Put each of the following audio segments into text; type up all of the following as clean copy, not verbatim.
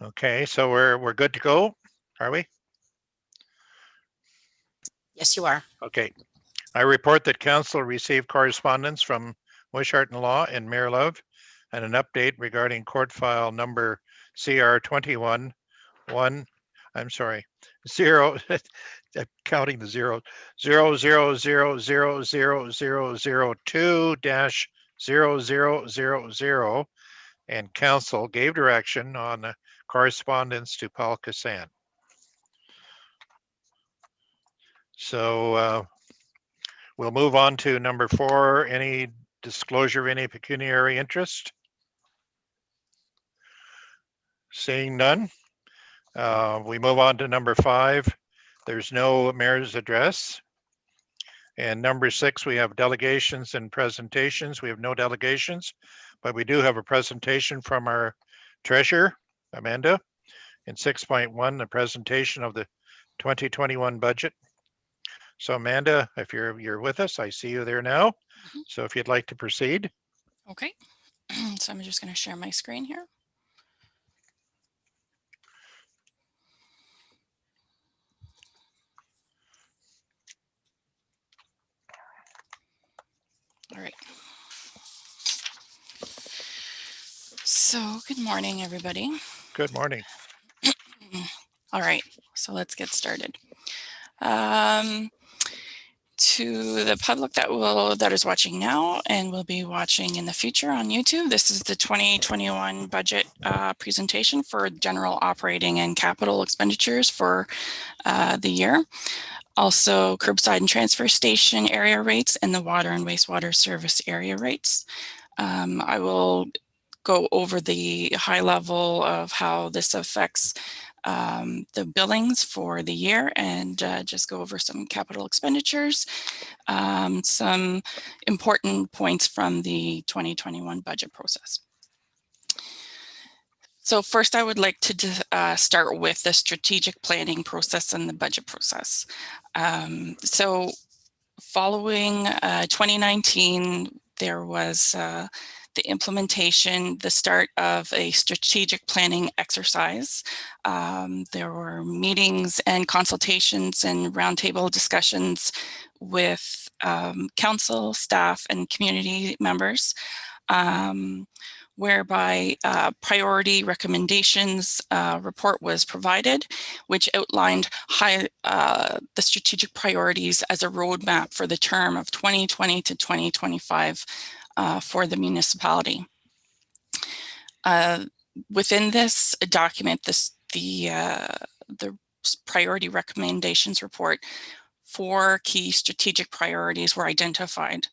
Okay, so we're good to go, are we? Yes, you are. Okay. I report that council received correspondence from Wishart and Law and Mayor Love and an update regarding court file number CR 21 1. I'm sorry, 0. I'm counting the zeros. 0000002-0000, and council gave direction on correspondence to Paul Cassan. So we'll move on to number 4. Any disclosure of any pecuniary interest? Seeing none, we move on to number 5. There's no mayor's address. And number 6, we have delegations and presentations. We have no delegations, but we do have a presentation from our treasurer, Amanda. In 6.1, the presentation of the 2021 budget. So Amanda, if you're with us, I see you there now. So if you'd like to proceed. Okay, so I'm just going to share my screen here. All right. So good morning, everybody. Good morning. All right, so let's get started. To the public that is watching now and will be watching in the future on YouTube, this is the 2021 budget presentation for general operating and capital expenditures for the year. Also, curbside and transfer station area rates and the water and wastewater service area rates. I will go over the high level of how this affects the billings for the year and just go over some capital expenditures, some important points from the 2021 budget process. So first, I would like to start with the strategic planning process and the budget process. So following 2019, there was the implementation, the start of a strategic planning exercise. There were meetings and consultations and roundtable discussions with council, staff, and community members, whereby priority recommendations report was provided, which outlined the strategic priorities as a roadmap for the term of 2020 to 2025 for the municipality. Within this document, the priority recommendations report, 4 key strategic priorities were identified.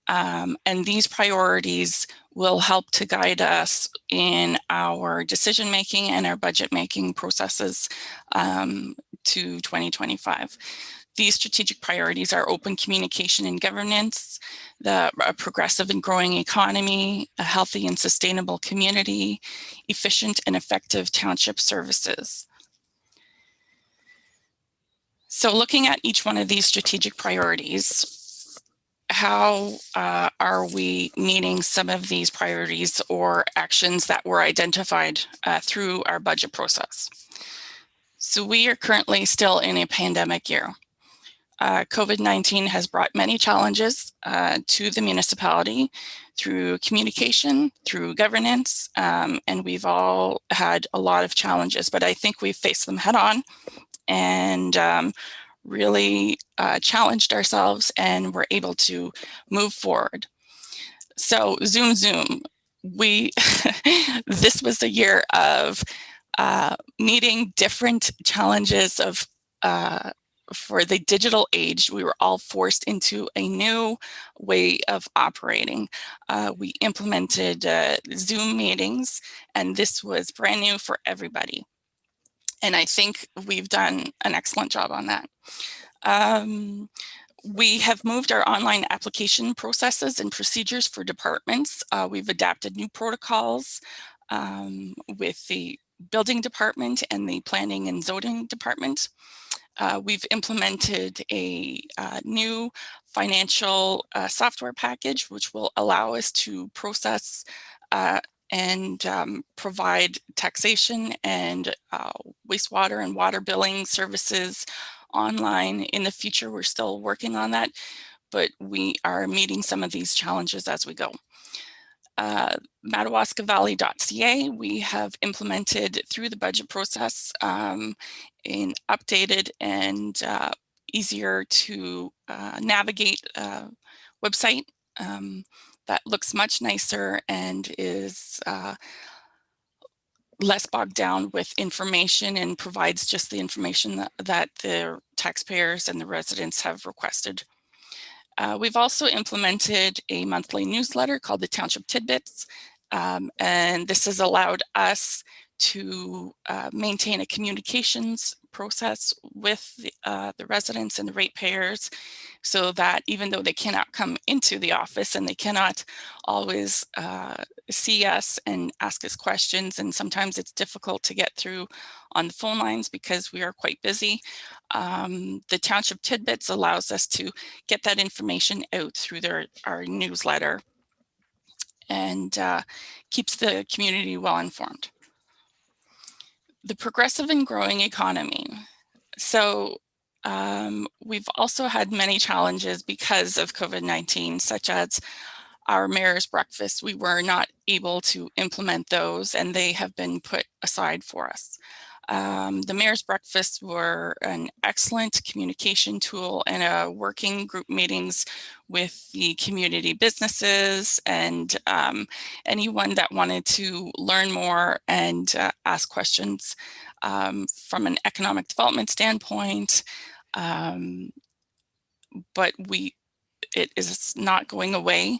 And these priorities will help to guide us in our decision-making and our budget-making processes to 2025. These strategic priorities are open communication and governance, a progressive and growing economy, a healthy and sustainable community, efficient and effective township services. So looking at each one of these strategic priorities, how are we meeting some of these priorities or actions that were identified through our budget process? So we are currently still in a pandemic year. COVID-19 has brought many challenges to the municipality through communication, through governance, and we've all had a lot of challenges, but I think we've faced them head on and really challenged ourselves and were able to move forward. So zoom, this was a year of meeting different challenges of for the digital age. We were all forced into a new way of operating. We implemented Zoom meetings, and this was brand new for everybody. And I think we've done an excellent job on that. We have moved our online application processes and procedures for departments. We've adapted new protocols with the building department and the planning and zoning department. We've implemented a new financial software package, which will allow us to process and provide taxation and wastewater and water billing services online. In the future, we're still working on that, but we are meeting some of these challenges as we go. Madawaskavalley.ca, we have implemented through the budget process an updated and easier to navigate website that looks much nicer and is less bogged down with information and provides just the information that the taxpayers and the residents have requested. We've also implemented a monthly newsletter called the Township Tidbits, and this has allowed us to maintain a communications process with the residents and the ratepayers, so that even though they cannot come into the office and they cannot always see us and ask us questions, and sometimes it's difficult to get through on the phone lines because we are quite busy, the Township Tidbits allows us to get that information out through our newsletter and keeps the community well informed. The progressive and growing economy. So we've also had many challenges because of COVID-19, such as our mayor's breakfast. We were not able to implement those, and they have been put aside for us. The mayor's breakfasts were an excellent communication tool and working group meetings with the community businesses and anyone that wanted to learn more and ask questions from an economic development standpoint. But it is not going away.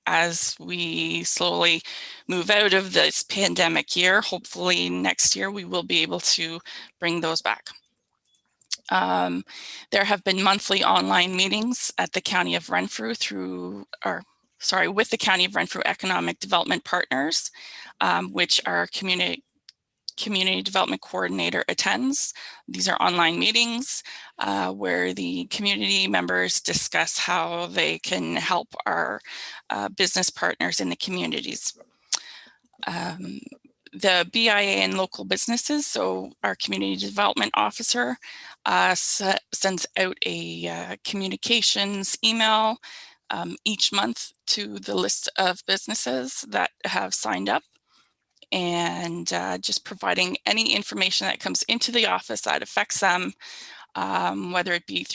As we slowly move out of this pandemic year, hopefully next year we will be able to bring those back. There have been monthly online meetings at the County of Renfrew with the County of Renfrew Economic Development Partners, which our community development coordinator attends. These are online meetings where the community members discuss how they can help our business partners in the communities. The BIA and local businesses, so our community development officer sends out a communications email each month to the list of businesses that have signed up, and just providing any information that comes into the office that affects them, whether it be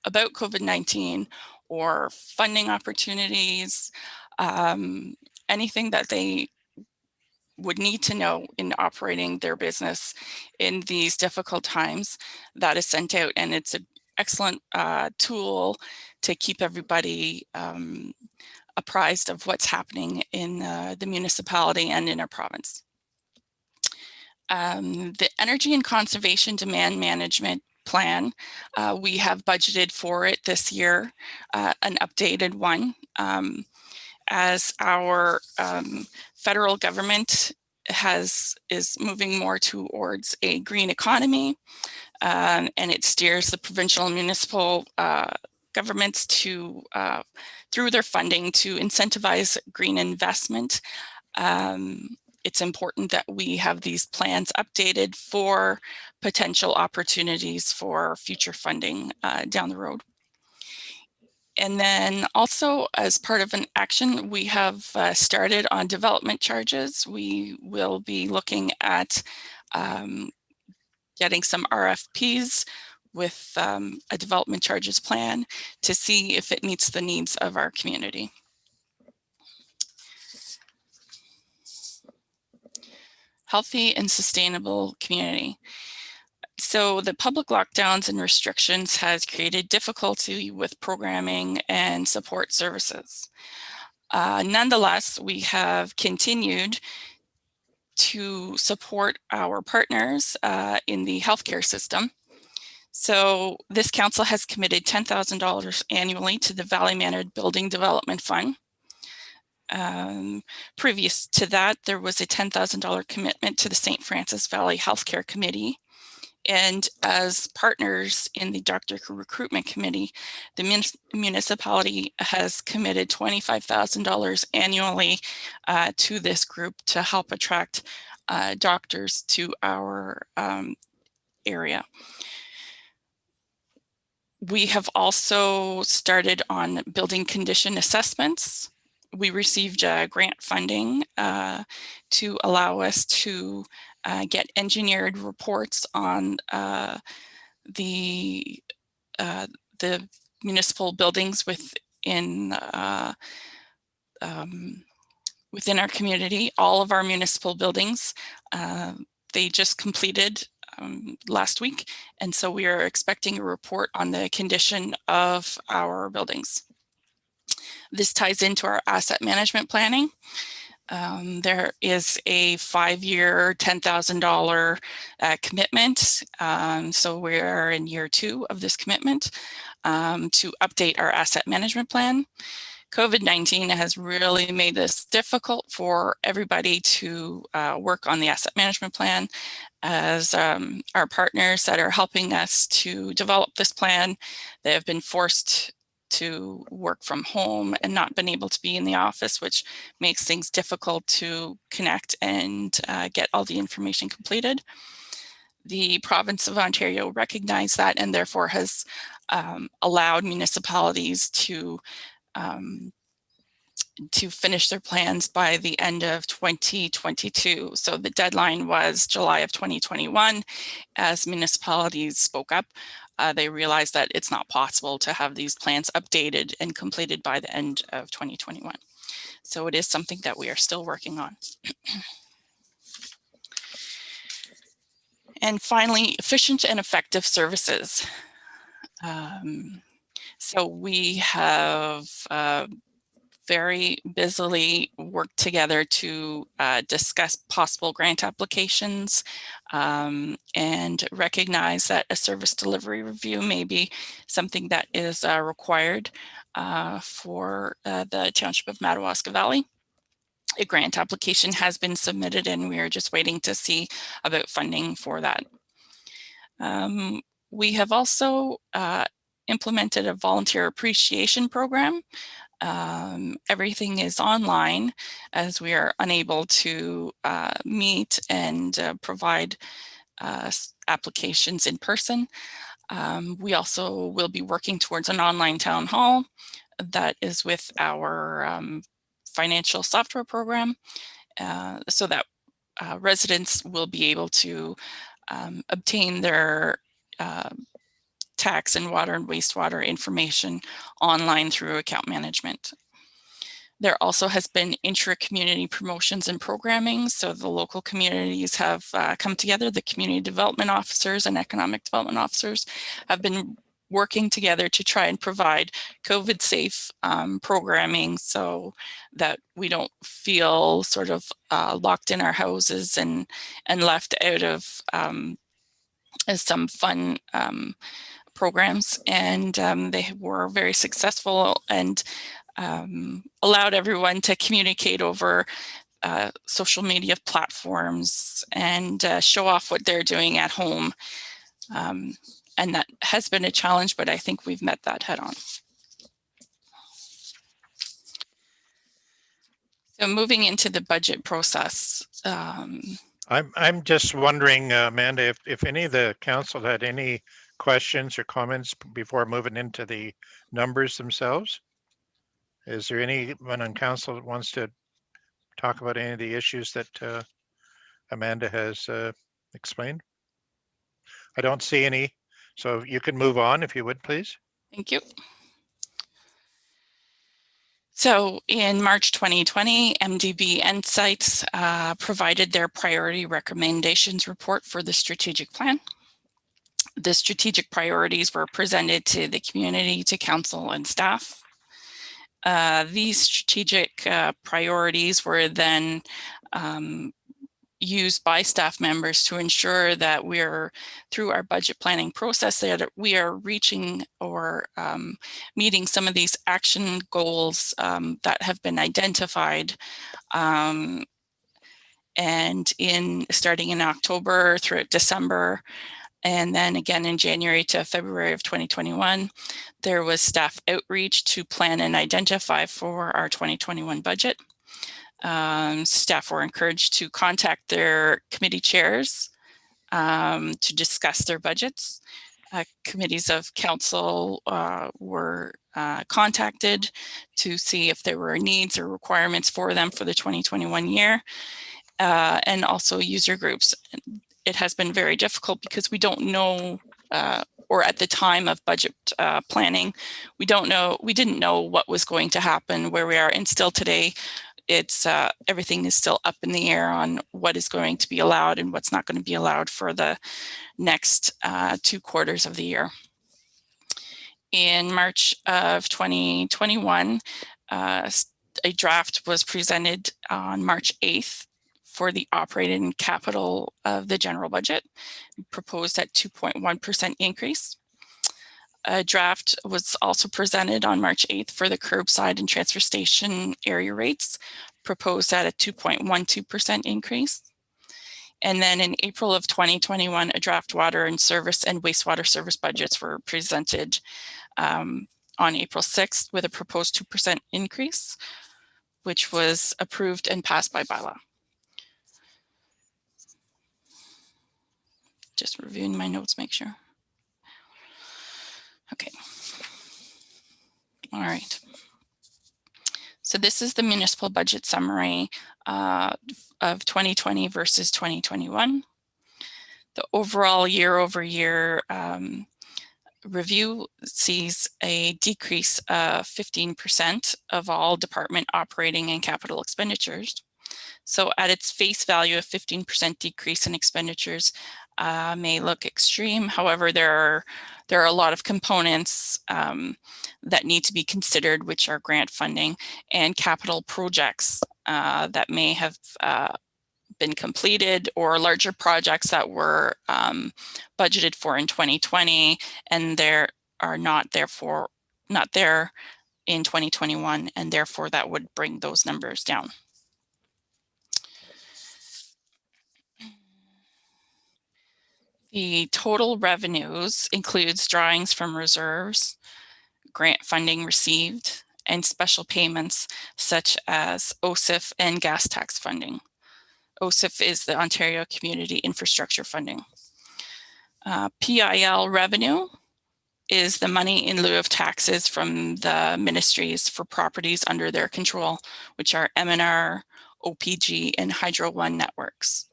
about COVID-19 or funding opportunities, anything that they would need to know in operating their business in these difficult times, that is sent out. And it's an excellent tool to keep everybody apprised of what's happening in the municipality and in our province. The Energy and Conservation Demand Management Plan, we have budgeted for it this year, an updated one. As our federal government is moving more towards a green economy, and it steers the provincial and municipal governments to through their funding to incentivize green investment. It's important that we have these plans updated for potential opportunities for future funding down the road. And then also, as part of an action, we have started on development charges. We will be looking at getting some RFPs with a development charges plan to see if it meets the needs of our community. Healthy and sustainable community. So the public lockdowns and restrictions has created difficulty with programming and support services. Nonetheless, we have continued to support our partners in the healthcare system. So this council has committed $10,000 annually to the Valley Manor Building Development Fund. Previous to that, there was a $10,000 commitment to the St. Francis Valley Healthcare Committee And as partners in the Doctor Recruitment Committee, the municipality has committed $25,000 annually to this group to help attract doctors to our area. We have also started on building condition assessments. We received grant funding to allow us to get engineered reports on the municipal buildings within within our community. All of our municipal buildings, they just completed last week, and so we are expecting a report on the condition of our buildings. This ties into our asset management planning. There is a 5-year, $10,000 commitment. So we're in year 2 of this commitment to update our asset management plan. COVID-19 has really made this difficult for everybody to work on the asset management plan, as our partners that are helping us to develop this plan, they have been forced to work from home and not been able to be in the office, which makes things difficult to connect and get all the information completed. The province of Ontario recognized that and therefore has allowed municipalities to finish their plans by the end of 2022. So the deadline was July of 2021. As municipalities spoke up, they realized that it's not possible to have these plans updated and completed by the end of 2021. So it is something that we are still working on. And finally, efficient and effective services. So we have very busily worked together to discuss possible grant applications and recognize that a service delivery review may be something that is required for the Township of Madawaska Valley. A grant application has been submitted and we are just waiting to see about funding for that. We have also implemented a volunteer appreciation program. Everything is online as we are unable to meet and provide applications in person. We also will be working towards an online town hall that is with our financial software program so that residents will be able to obtain their tax and water and wastewater information online through account management. There also has been intra-community promotions and programming. So the local communities have come together. The community development officers and economic development officers have been working together to try and provide COVID-safe programming so that we don't feel sort of locked in our houses and left out of some fun programs. And they were very successful and allowed everyone to communicate over social media platforms and show off what they're doing at home. And that has been a challenge, but I think we've met that head on. So moving into the budget process. I'm just wondering, Amanda, if any of the council had any questions or comments before moving into the numbers themselves. Is there anyone on council that wants to talk about any of the issues that Amanda has explained? I don't see any, so you can move on if you would, please. Thank you. So in March 2020, MDB Insights provided their priority recommendations report for the strategic plan. The strategic priorities were presented to the community, to council and staff. These strategic priorities were then used by staff members to ensure that we're, through our budget planning process, that we are reaching or meeting some of these action goals that have been identified. And starting in October through December, And then again in January to February of 2021, there was staff outreach to plan and identify for our 2021 budget. Staff were encouraged to contact their committee chairs to discuss their budgets. Committees of council were contacted to see if there were needs or requirements for them for the 2021 year, and also user groups. It has been very difficult because we don't know, or at the time of budget planning, we didn't know what was going to happen, where we are, and still today, it's everything is still up in the air on what is going to be allowed and what's not going to be allowed for the next 2 quarters of the year. In March of 2021, a draft was presented on March 8th for the operating capital of the general budget, proposed at 2.1% increase. A draft was also presented on March 8th for the curbside and transfer station area rates, proposed at a 2.12% increase. And then in April of 2021, a draft water and service and wastewater service budgets were presented on April 6th with a proposed 2% increase, which was approved and passed by bylaw. Just reviewing my notes, make sure. Okay. All right. So this is the municipal budget summary of 2020 versus 2021. The overall year-over-year review sees a decrease of 15% of all department operating and capital expenditures. So at its face value, a 15% decrease in expenditures may look extreme. However, there are a lot of components that need to be considered, which are grant funding and capital projects that may have been completed, or larger projects that were budgeted for in 2020 and there are not there in 2021, and therefore that would bring those numbers down. The total revenues includes drawings from reserves, grant funding received, and special payments such as OSIF and gas tax funding. OSIF is the Ontario Community Infrastructure Funding. PIL revenue is the money in lieu of taxes from the ministries for properties under their control, which are M&R, OPG, and Hydro One networks.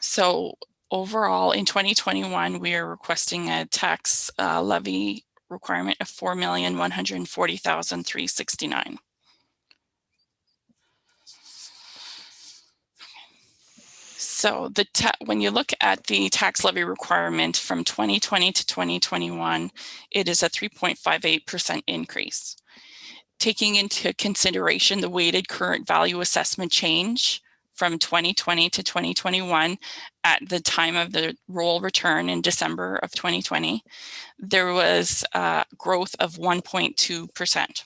So overall, in 2021, we are requesting a tax levy requirement of $4,140,369. So when you look at the tax levy requirement from 2020 to 2021, it is a 3.58% increase. Taking into consideration the weighted current value assessment change from 2020 to 2021 at the time of the roll return in December of 2020, there was growth of 1.2%.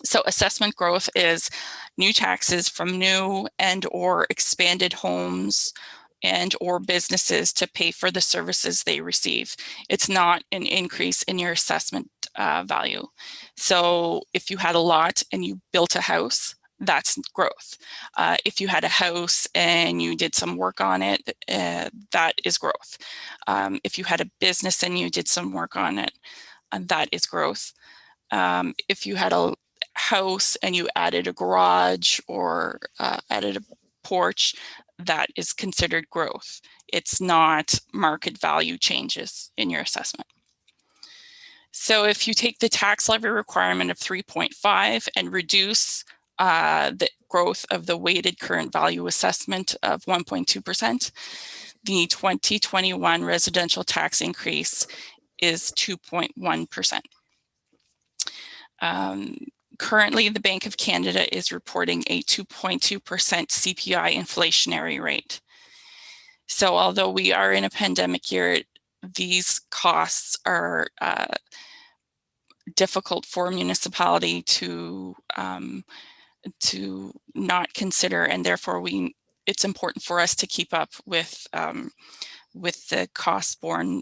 So assessment growth is new taxes from new and or expanded homes and or businesses to pay for the services they receive. It's not an increase in your assessment value. So if you had a lot and you built a house, that's growth. If you had a house and you did some work on it, that is growth. If you had a business and you did some work on it, that is growth. If you had a house and you added a garage or added a porch, that is considered growth. It's not market value changes in your assessment. So if you take the tax levy requirement of 3.5 and reduce the growth of the weighted current value assessment of 1.2%, the 2021 residential tax increase is 2.1%. Currently, the Bank of Canada is reporting a 2.2% CPI inflationary rate. So although we are in a pandemic year, these costs are difficult for a municipality to not consider, and therefore we it's important for us to keep up with the costs borne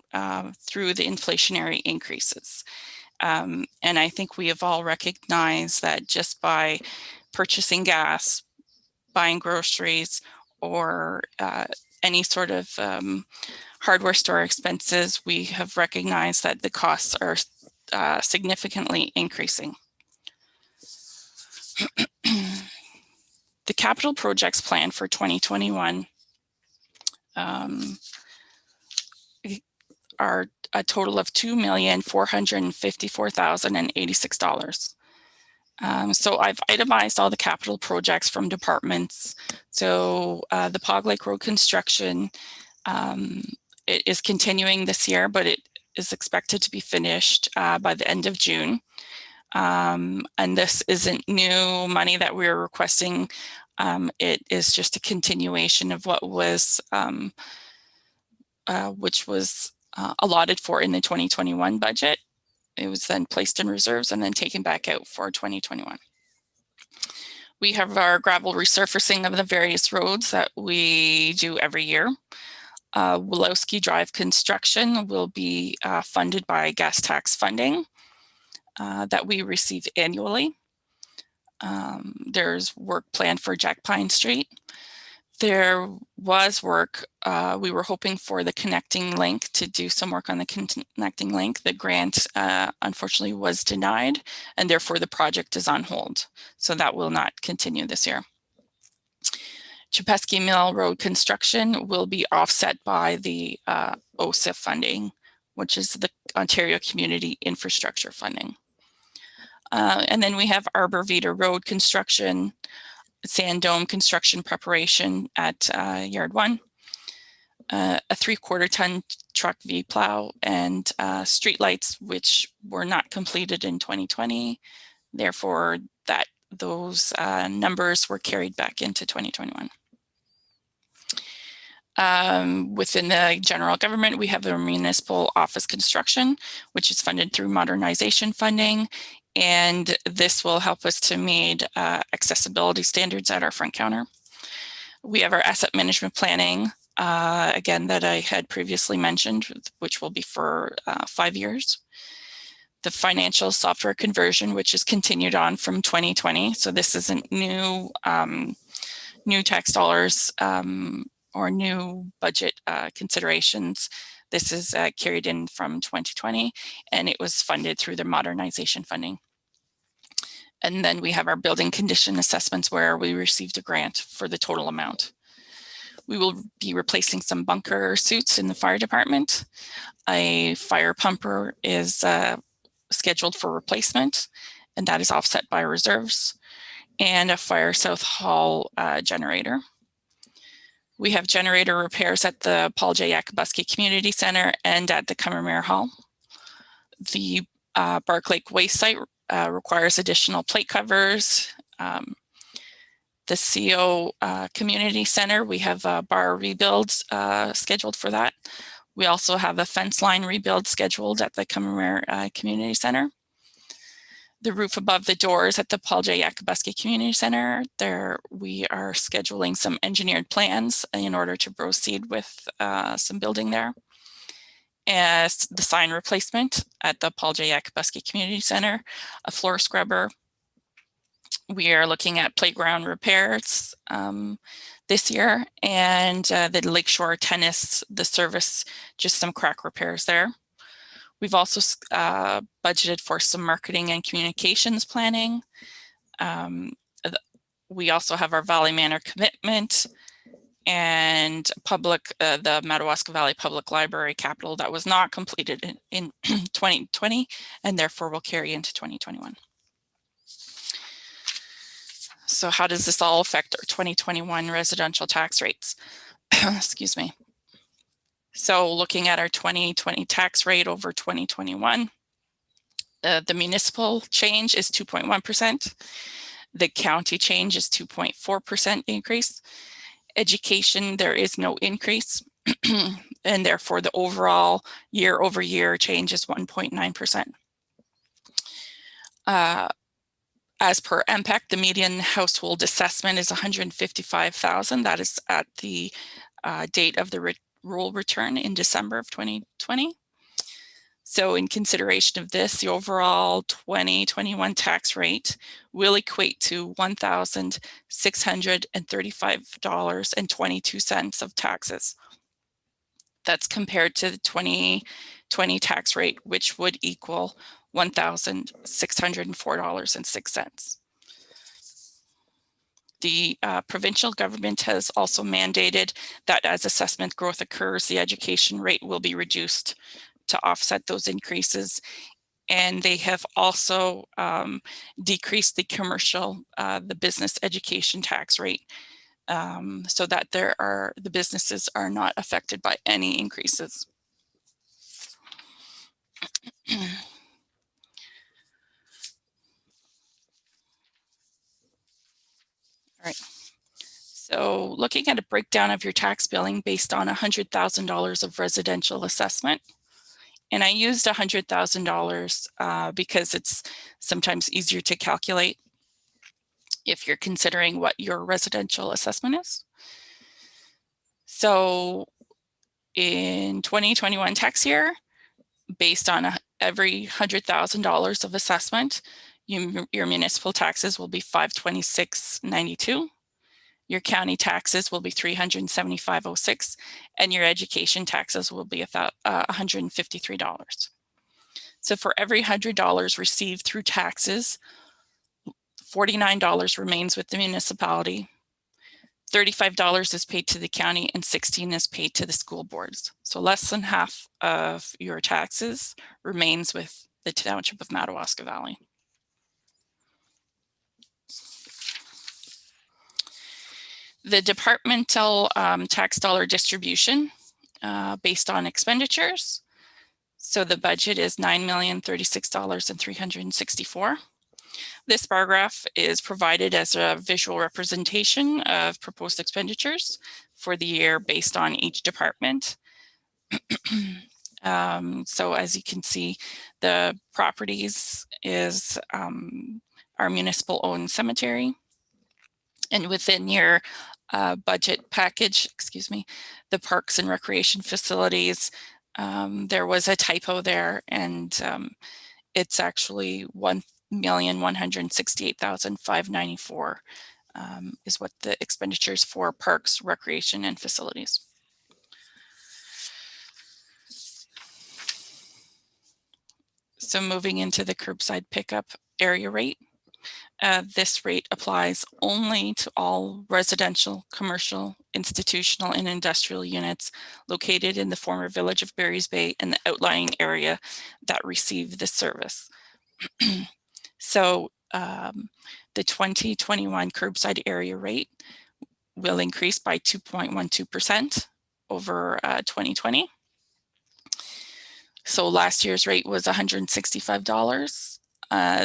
through the inflationary increases. And I think we have all recognized that just by purchasing gas, buying groceries, or any sort of hardware store expenses, we have recognized that the costs are significantly increasing. The capital projects plan for 2021 are a total of $2,454,086. So I've itemized all the capital projects from departments. So the Pog Lake Road construction, it is continuing this year, but it is expected to be finished by the end of June. And this isn't new money that we're requesting. It is just a continuation of what was, which was allotted for in the 2021 budget. It was then placed in reserves and then taken back out for 2021. We have our gravel resurfacing of the various roads that we do every year. Wolowski Drive construction will be funded by gas tax funding that we receive annually. There's work planned for Jack Pine Street. There was work, we were hoping for the connecting link to do some work on the connecting link. The grant unfortunately was denied, and therefore the project is on hold. So that will not continue this year. Chepesky Mill Road construction will be offset by the OSIF funding, which is the Ontario Community Infrastructure Funding. And then we have Arbor Vita Road construction, Sand Dome construction preparation at Yard 1, a 3/4 ton truck V-plow, and streetlights, which were not completed in 2020. Therefore, those numbers were carried back into 2021. Within the general government, we have the municipal office construction, which is funded through modernization funding. And this will help us to meet accessibility standards at our front counter. We have our asset management planning, again, that I had previously mentioned, which will be for 5 years. The financial software conversion, which is continued on from 2020. So this isn't new tax dollars or new budget considerations. This is carried in from 2020, and it was funded through the modernization funding. And then we have our building condition assessments where we received a grant for the total amount. We will be replacing some bunker suits in the fire department. A fire pumper is scheduled for replacement, and that is offset by reserves, and a fire south hall generator. We have generator repairs at the Paul J. Yakabuski Community Center and at the Commermere Hall. The Bark Lake Waste Site requires additional plate covers. The CO Community Center, we have bar rebuilds scheduled for that. We also have a fence line rebuild scheduled at the Commermere Community Center. The roof above the doors at the Paul J. Yakabuski Community Center, there we are scheduling some engineered plans in order to proceed with some building there. As the sign replacement at the Paul J. Yakabuski Community Center, a floor scrubber. We are looking at playground repairs this year, and the Lakeshore Tennis, the service, just some crack repairs there. We've also budgeted for some marketing and communications planning. We also have our Valley Manor commitment and the Madawaska Valley Public Library capital that was not completed in 2020 and therefore will carry into 2021. So how does this all affect our 2021 residential tax rates? Excuse me. So looking at our 2020 tax rate over 2021, the municipal change is 2.1%. The county change is 2.4% increase. Education, there is no increase. And therefore the overall year over year change is 1.9%. As per MPEC, the median household assessment is $155,000. That is at the date of the rule return in December of 2020. So in consideration of this, the overall 2021 tax rate will equate to $1,635.22 of taxes. That's compared to the 2020 tax rate, which would equal $1,604.06. The provincial government has also mandated that as assessment growth occurs, the education rate will be reduced to offset those increases. And they have also decreased the commercial, the business education tax rate so that the businesses are not affected by any increases. All right. So looking at a breakdown of your tax billing based on $100,000 of residential assessment. And I used $100,000 because it's sometimes easier to calculate if you're considering what your residential assessment is. So in 2021 tax year, based on every $100,000 of assessment, your municipal taxes will be $526.92. Your county taxes will be $375.06, and your education taxes will be about $153. So for every $100 received through taxes, $49 remains with the municipality, $35 is paid to the county, and $16 is paid to the school boards. So less than half of your taxes remains with the Township of Madawaska Valley. The departmental tax dollar distribution based on expenditures. So the budget is $9,036,364. This bar graph is provided as a visual representation of proposed expenditures for the year based on each department. So as you can see, the properties is our municipal owned cemetery. And within your budget package, the parks and recreation facilities, there was a typo there, and it's actually $1,168,594 is what the expenditures for parks, recreation, and facilities. So moving into the curbside pickup area rate. This rate applies only to all residential, commercial, institutional, and industrial units located in the former village of Barry's Bay and the outlying area that receive the service. So the 2021 curbside area rate will increase by 2.12% over 2020. So last year's rate was $165.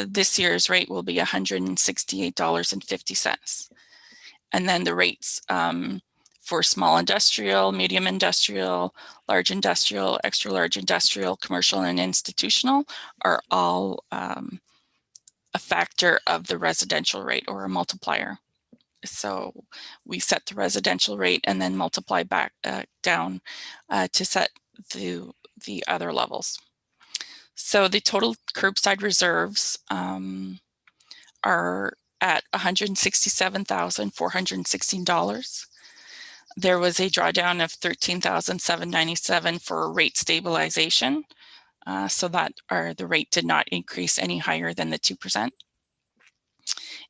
This year's rate will be $168.50. And then the rates for small industrial, medium industrial, large industrial, extra large industrial, commercial, and institutional are all a factor of the residential rate, or a multiplier. So we set the residential rate and then multiply back down to set the other levels. So the total curbside reserves are at $167,416. There was a drawdown of $13,797 for rate stabilization, so that the rate did not increase any higher than the 2%.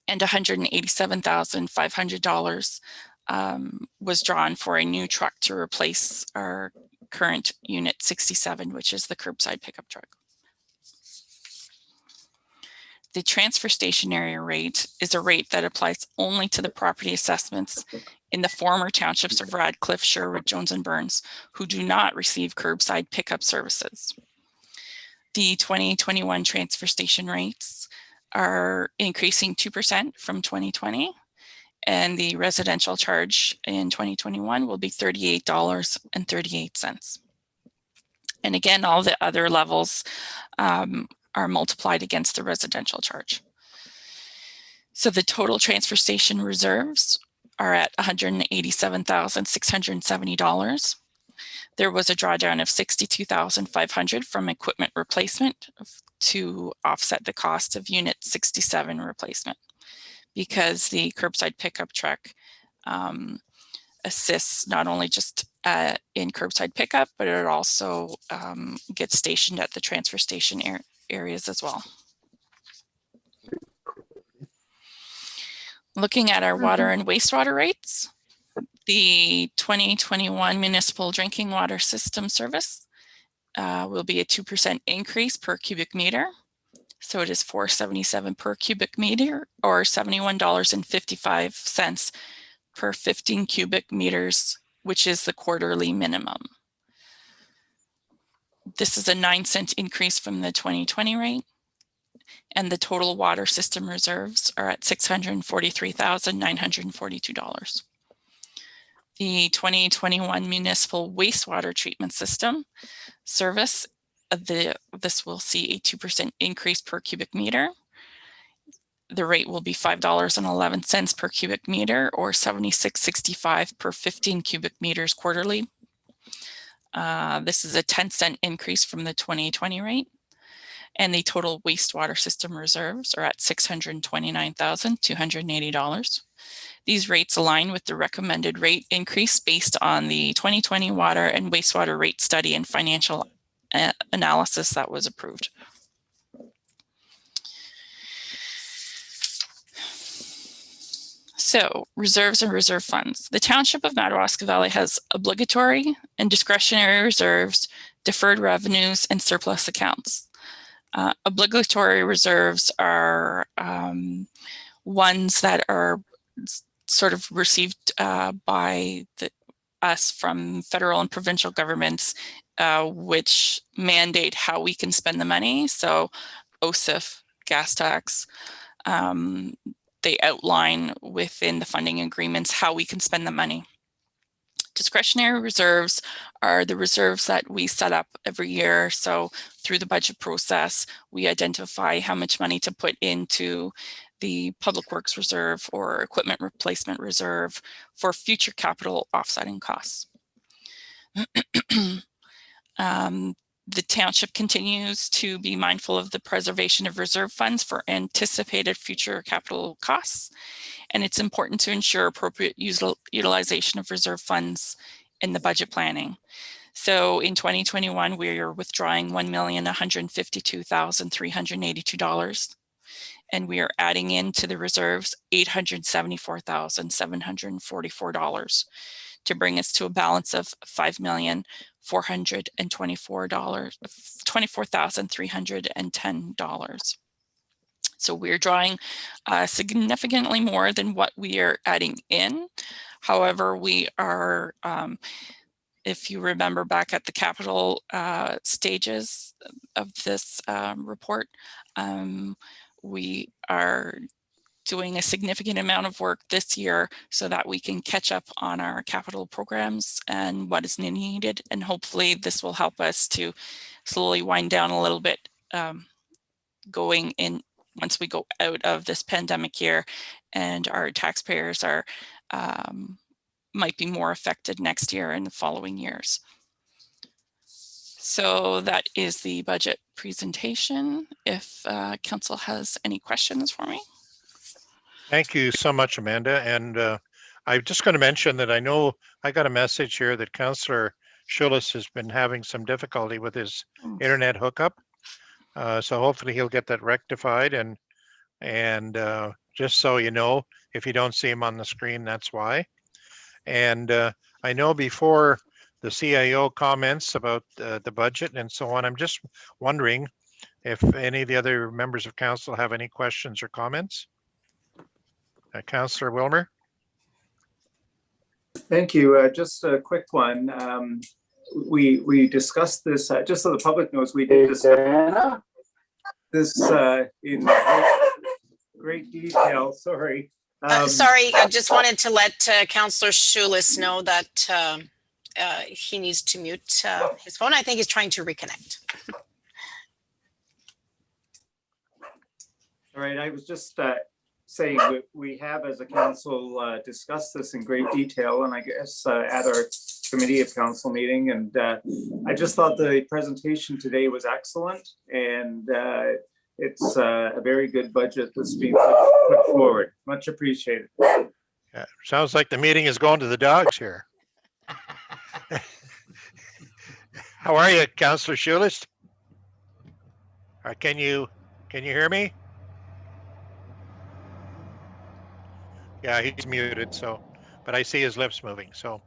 And $187,500 was drawn for a new truck to replace our current Unit 67, which is the curbside pickup truck. The transfer station area rate is a rate that applies only to the property assessments in the former townships of Radcliffe, Sherwood, Jones, and Burns, who do not receive curbside pickup services. The 2021 transfer station rates are increasing 2% from 2020, and the residential charge in 2021 will be $38.38. And again, all the other levels are multiplied against the residential charge. So the total transfer station reserves are at $187,670. There was a drawdown of $62,500 from equipment replacement to offset the cost of Unit 67 replacement, because the curbside pickup truck assists not only just in curbside pickup, but it also gets stationed at the transfer station areas as well. Looking at our water and wastewater rates, the 2021 municipal drinking water system service will be a 2% increase per cubic meter. So it is $4.77 per cubic meter, or $71.55 per 15 cubic meters, which is the quarterly minimum. This is a 9-cent increase from the 2020 rate. And the total water system reserves are at $643,942. The 2021 municipal wastewater treatment system service, this will see a 2% increase per cubic meter. The rate will be $5.11 per cubic meter, or $76.65 per 15 cubic meters quarterly. This is a 10-cent increase from the 2020 rate. And the total wastewater system reserves are at $629,280. These rates align with the recommended rate increase based on the 2020 water and wastewater rate study and financial analysis that was approved. So, reserves and reserve funds. The Township of Madawaska Valley has obligatory and discretionary reserves, deferred revenues, and surplus accounts. Obligatory reserves are ones that are sort of received by us from federal and provincial governments, which mandate how we can spend the money. So OSIF, gas tax, they outline within the funding agreements how we can spend the money. Discretionary reserves are the reserves that we set up every year. So through the budget process, we identify how much money to put into the Public Works Reserve or Equipment Replacement Reserve for future capital offsetting costs. The township continues to be mindful of the preservation of reserve funds for anticipated future capital costs, and it's important to ensure appropriate utilization of reserve funds in the budget planning. So in 2021, we are withdrawing $1,152,382, and we are adding into the reserves $874,744 to bring us to a balance of $5,424,310. So we're drawing significantly more than what we are adding in. However, we are, if you remember back at the capital stages of this report, we are doing a significant amount of work this year so that we can catch up on our capital programs and what is needed. And hopefully this will help us to slowly wind down a little bit going in once we go out of this pandemic year, and our taxpayers are might be more affected next year and the following years. So that is the budget presentation. If council has any questions for me. Thank you so much, Amanda. And I'm just going to mention that I know I got a message here that Councillor Schulis has been having some difficulty with his internet hookup. So hopefully he'll get that rectified. And just so you know, if you don't see him on the screen, that's why. And I know before the CIO comments about the budget and so on, I'm just wondering if any of the other members of council have any questions or comments. Councillor Wilmer. Thank you. Just a quick one. We discussed this, just so the public knows, we did discuss this in great detail. Sorry. Sorry, I just wanted to let Councillor Schulis know that he needs to mute his phone. I think he's trying to reconnect. All right, I was just saying that we have as a council discussed this in great detail, and I guess at our committee of council meeting. And I just thought the presentation today was excellent, and it's a very good budget that's being put forward. Much appreciated. Yeah, sounds like the meeting is going to the dogs here. How are you, Councillor Schulist? Can you hear me? Yeah, he's muted, so, but I see his lips moving, so.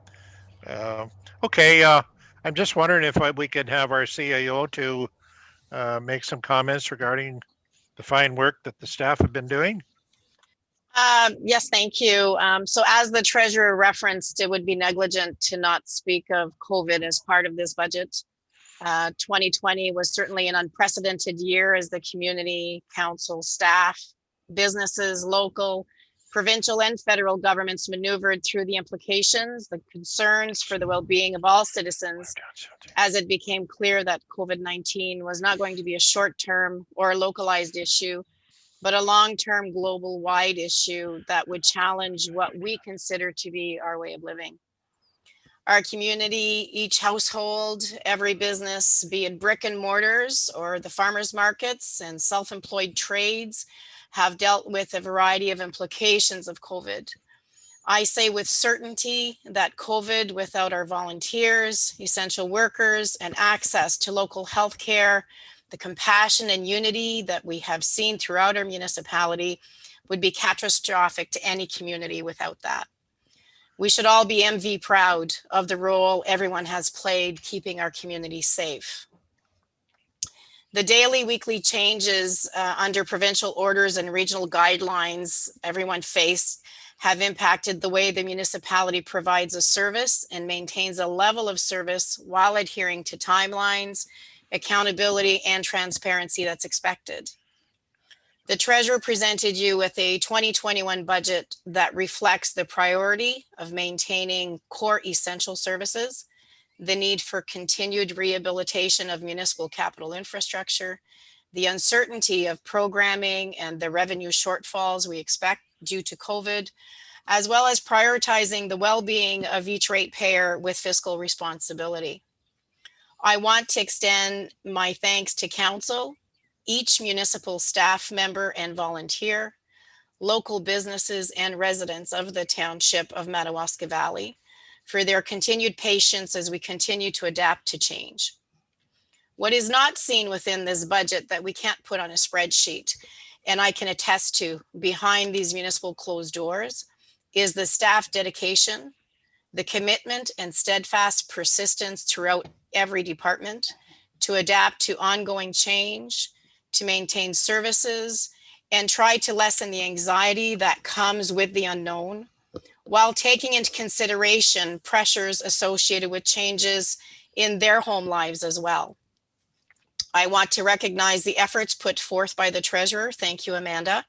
Okay, I'm just wondering if we could have our CAO to make some comments regarding the fine work that the staff have been doing. Yes, thank you. So as the treasurer referenced, it would be negligent to not speak of COVID as part of this budget. 2020 was certainly an unprecedented year as the community, council, staff, businesses, local, provincial and federal governments maneuvered through the implications, the concerns for the well-being of all citizens, as it became clear that COVID-19 was not going to be a short-term or a localized issue, but a long-term global-wide issue that would challenge what we consider to be our way of living. Our community, each household, every business, be it brick and mortars or the farmers markets and self-employed trades, have dealt with a variety of implications of COVID. I say with certainty that COVID, without our volunteers, essential workers, and access to local health care, the compassion and unity that we have seen throughout our municipality, would be catastrophic to any community without that. We should all be MV proud of the role everyone has played keeping our community safe. The daily, weekly changes under provincial orders and regional guidelines everyone faced have impacted the way the municipality provides a service and maintains a level of service while adhering to timelines, accountability, and transparency that's expected. The treasurer presented you with a 2021 budget that reflects the priority of maintaining core essential services, the need for continued rehabilitation of municipal capital infrastructure, the uncertainty of programming and the revenue shortfalls we expect due to COVID, as well as prioritizing the well-being of each ratepayer with fiscal responsibility. I want to extend my thanks to council, each municipal staff member and volunteer, local businesses and residents of the township of Madawaska Valley for their continued patience as we continue to adapt to change. What is not seen within this budget that we can't put on a spreadsheet, and I can attest to behind these municipal closed doors, is the staff dedication, the commitment and steadfast persistence throughout every department to adapt to ongoing change, to maintain services, and try to lessen the anxiety that comes with the unknown, while taking into consideration pressures associated with changes in their home lives as well. I want to recognize the efforts put forth by the treasurer. Thank you, Amanda,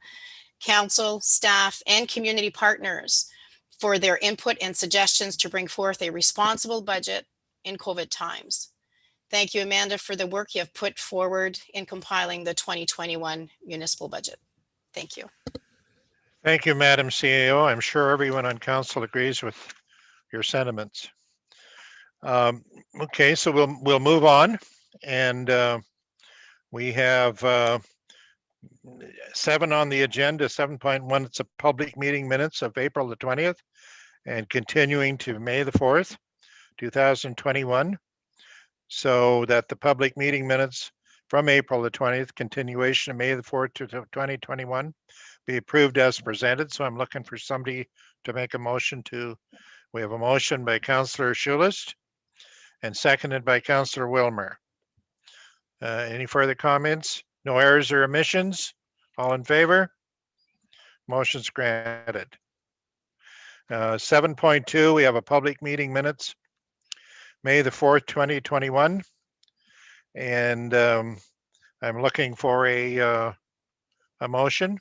council, staff, and community partners for their input and suggestions to bring forth a responsible budget in COVID times. Thank you, Amanda, for the work you have put forward in compiling the 2021 municipal budget. Thank you. Thank you, Madam CAO. I'm sure everyone on council agrees with your sentiments. Okay, so we'll move on, and we have 7 on the agenda. 7.1, it's a public meeting minutes of April the 20th and continuing to May the 4th, 2021. So that the public meeting minutes from April the 20th, continuation of May the 4th to 2021, be approved as presented. So I'm looking for somebody to make a motion to, we have a motion by Councillor Schulist and seconded by Councillor Wilmer. Any further comments? No errors or omissions? All in favor? Motion's granted. 7.2, we have a public meeting minutes, May the 4th, 2021. And I'm looking for a motion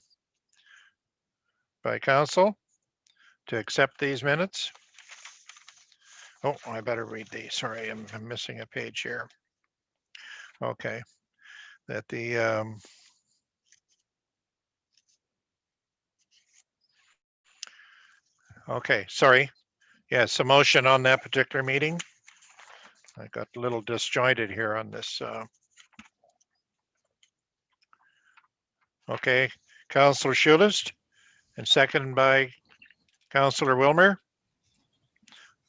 by council to accept these minutes. Oh, I better read these. Sorry, I'm missing a page here. Okay, that the Okay, sorry. Yes, a motion on that particular meeting. I got a little disjointed here on this. Okay, Councillor Schulist and seconded by Councillor Wilmer.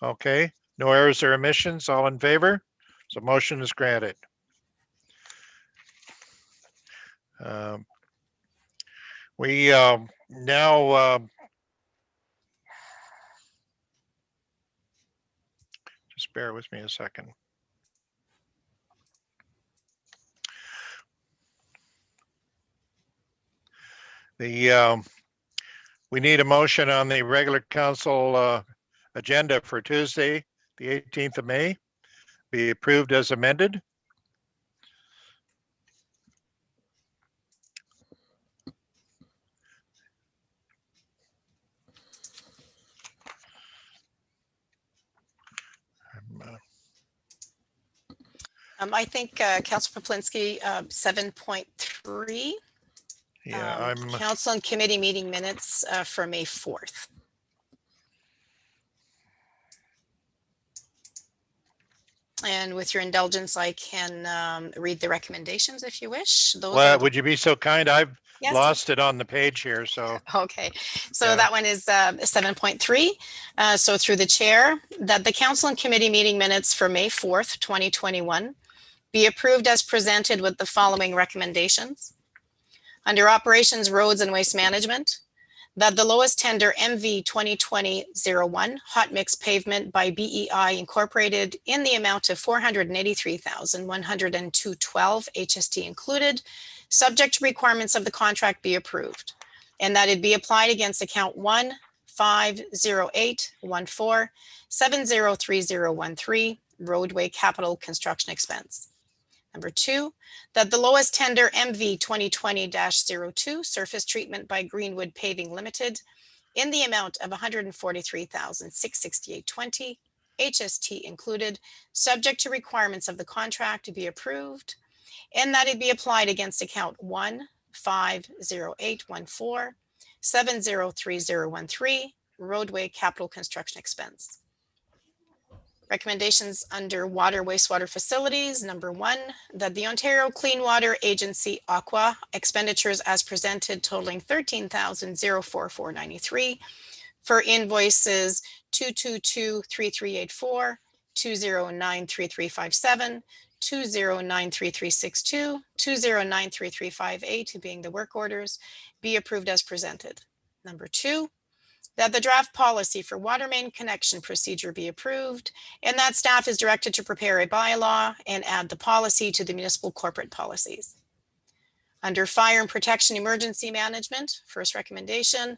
Okay, no errors or omissions, all in favor? So motion is granted. We now just bear with me a second. We need a motion on the regular council agenda for Tuesday, the 18th of May, be approved as amended. I think Councilor Poplinski, 7.3. Yeah, Council and committee meeting minutes for May 4th. And with your indulgence, I can read the recommendations if you wish. Those well, are would you be so kind? I've Yes. lost it on the page here, so. Okay, so Yeah. that one is 7.3. So through the chair, that the council and committee meeting minutes for May 4th, 2021 be approved as presented with the following recommendations. Under operations, roads and waste management, that the lowest tender MV 2020-01 hot mix pavement by BEI Incorporated in the amount of $483,102.12 HST included, subject to requirements of the contract, be approved, and that it be applied against account 1-50814-703013 roadway capital construction expense. Number 2, that the lowest tender MV 2020-02 surface treatment by Greenwood Paving Limited in the amount of $143,668.20 HST included, subject to requirements of the contract, to be approved, and that it be applied against account 1-50814-703013 roadway capital construction expense. Recommendations under water wastewater facilities. Number 1, that the Ontario Clean Water Agency Aqua expenditures as presented totaling $13,044.93 for invoices 222-3384, 209-3357, 209-3362, 209-3358 being the work orders, be approved as presented. Number 2, that the draft policy for water main connection procedure be approved, and that staff is directed to prepare a bylaw and add the policy to the municipal corporate policies. Under fire and protection emergency management, first recommendation,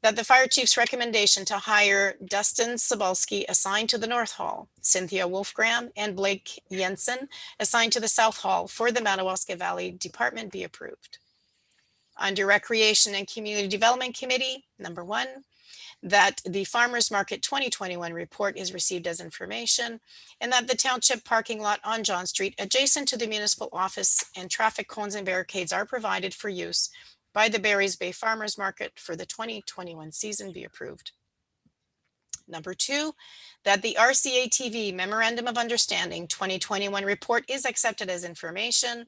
that the fire chief's recommendation to hire Dustin Sobalski assigned to the North Hall, Cynthia Wolfgram and Blake Jensen assigned to the South Hall for the Madawaska Valley Department be approved. Under Recreation and Community Development Committee, number 1, that the Farmers Market 2021 report is received as information, and that the township parking lot on John Street adjacent to the municipal office and traffic cones and barricades are provided for use by the Barry's Bay Farmers Market for the 2021 season be approved. Number 2, that the RCA TV Memorandum of Understanding 2021 report is accepted as information,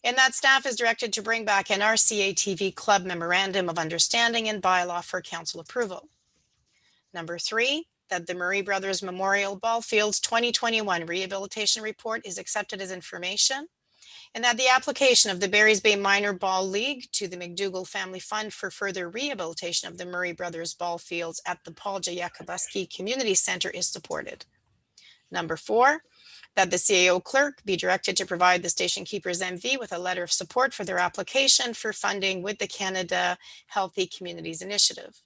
and that staff is directed to bring back an RCA TV Club Memorandum of Understanding and bylaw for council approval. Number 3, that the Murray Brothers Memorial Ball Fields 2021 rehabilitation report is accepted as information, and that the application of the Barry's Bay Minor Ball League to the McDougall Family Fund for further rehabilitation of the Murray Brothers Ball Fields at the Paul J. Yakabuski Community Center is supported. Number 4, that the CAO clerk be directed to provide the Station Keepers MV with a letter of support for their application for funding with the Canada Healthy Communities Initiative.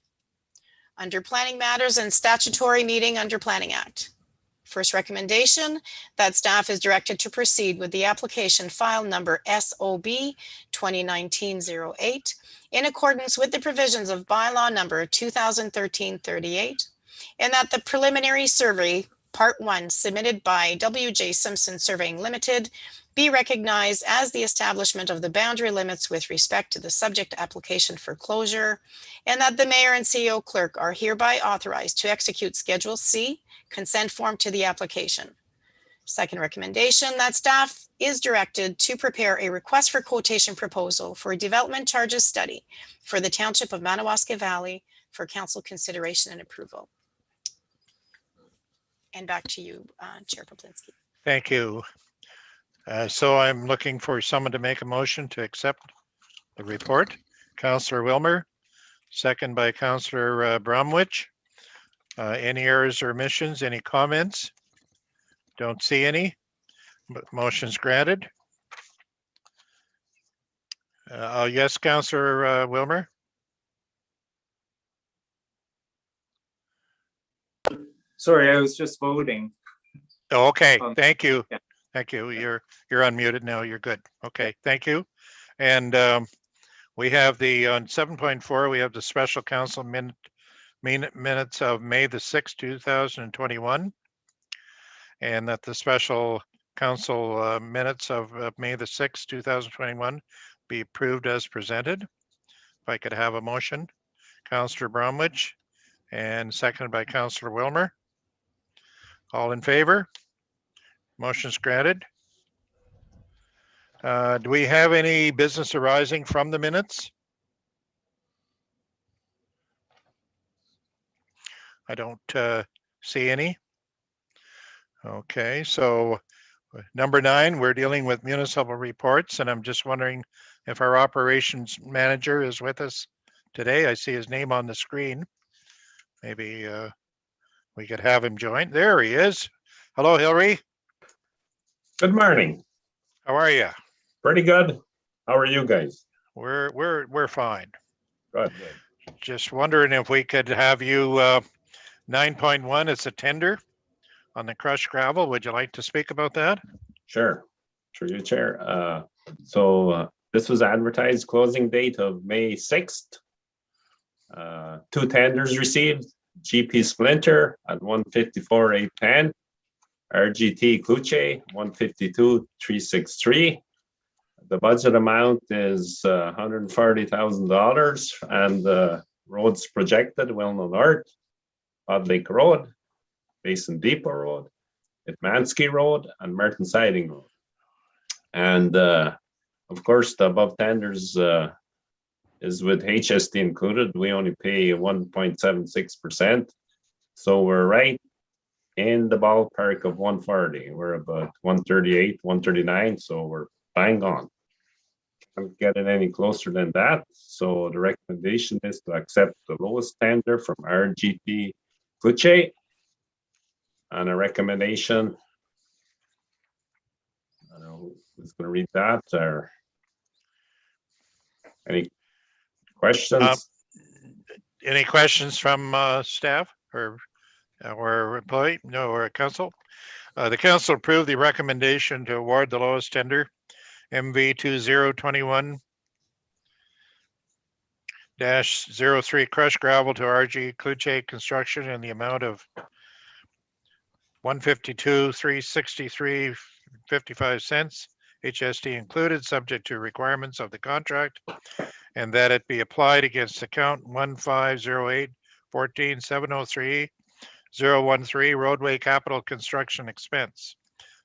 Under planning matters and statutory meeting under Planning Act. First recommendation, that staff is directed to proceed with the application file number SOB 2019-08 in accordance with the provisions of bylaw number 2013-38, and that the preliminary survey part 1 submitted by WJ Simpson Surveying Limited be recognized as the establishment of the boundary limits with respect to the subject application for closure, and that the mayor and CEO clerk are hereby authorized to execute Schedule C consent form to the application. Second recommendation, that staff is directed to prepare a request for quotation proposal for a development charges study for the township of Madawaska Valley for council consideration and approval. And back to you, Chair Poplinski. Thank you. So I'm looking for someone to make a motion to accept the report. Councillor Wilmer, second by Councillor Bromwich. Any errors or omissions? Any comments? Don't see any. Motion's granted. Yes, Councillor Wilmer. Sorry, I was just voting. Oh, okay, thank you. Yeah. Thank you. You're unmuted now. You're good. Okay, thank you. And we have on 7.4, we have the special council minutes of May the 6th, 2021. And that the special council minutes of May the 6th, 2021 be approved as presented. If I could have a motion, Councillor Bromwich, and seconded by Councillor Wilmer. All in favor? Motion's granted. Do we have any business arising from the minutes? I don't see any. Okay, so number 9, we're dealing with municipal reports, and I'm just wondering if our operations manager is with us today. I see his name on the screen. Maybe we could have him join. There he is. Hello, Hillary. Good morning. How are you? Pretty good. How are you guys? We're fine. Good. Just wondering if we could have you 9.1, it's a tender on the crushed gravel. Would you like to speak about that? Sure. Through you, Chair. This was advertised closing date of May 6th. 2 tenders received. GP Splinter at 154,810. RGT Cluche 152,363. The budget amount is $140,000, and the roads projected: Wilno North, Odd Lake Road, Basin Depot Road, Itmansky Road, and Merton Siding Road. And of course, the above tenders is with HST included. We only pay 1.76%, so we're right in the ballpark of 140. We're about 138, 139, so we're bang on. Can't get it any closer than that. So the recommendation is to accept the lowest tender from RGT Cluche, and a recommendation. I don't know who's going to read that, or any questions? Any questions from staff or employee? No, or council? The council approved the recommendation to award the lowest tender, MV 2021-03 crushed gravel to RG Cluche Construction in the amount of $152,363.55, HST included, subject to requirements of the contract, and that it be applied against account 1508-14-703-013 roadway capital construction expense.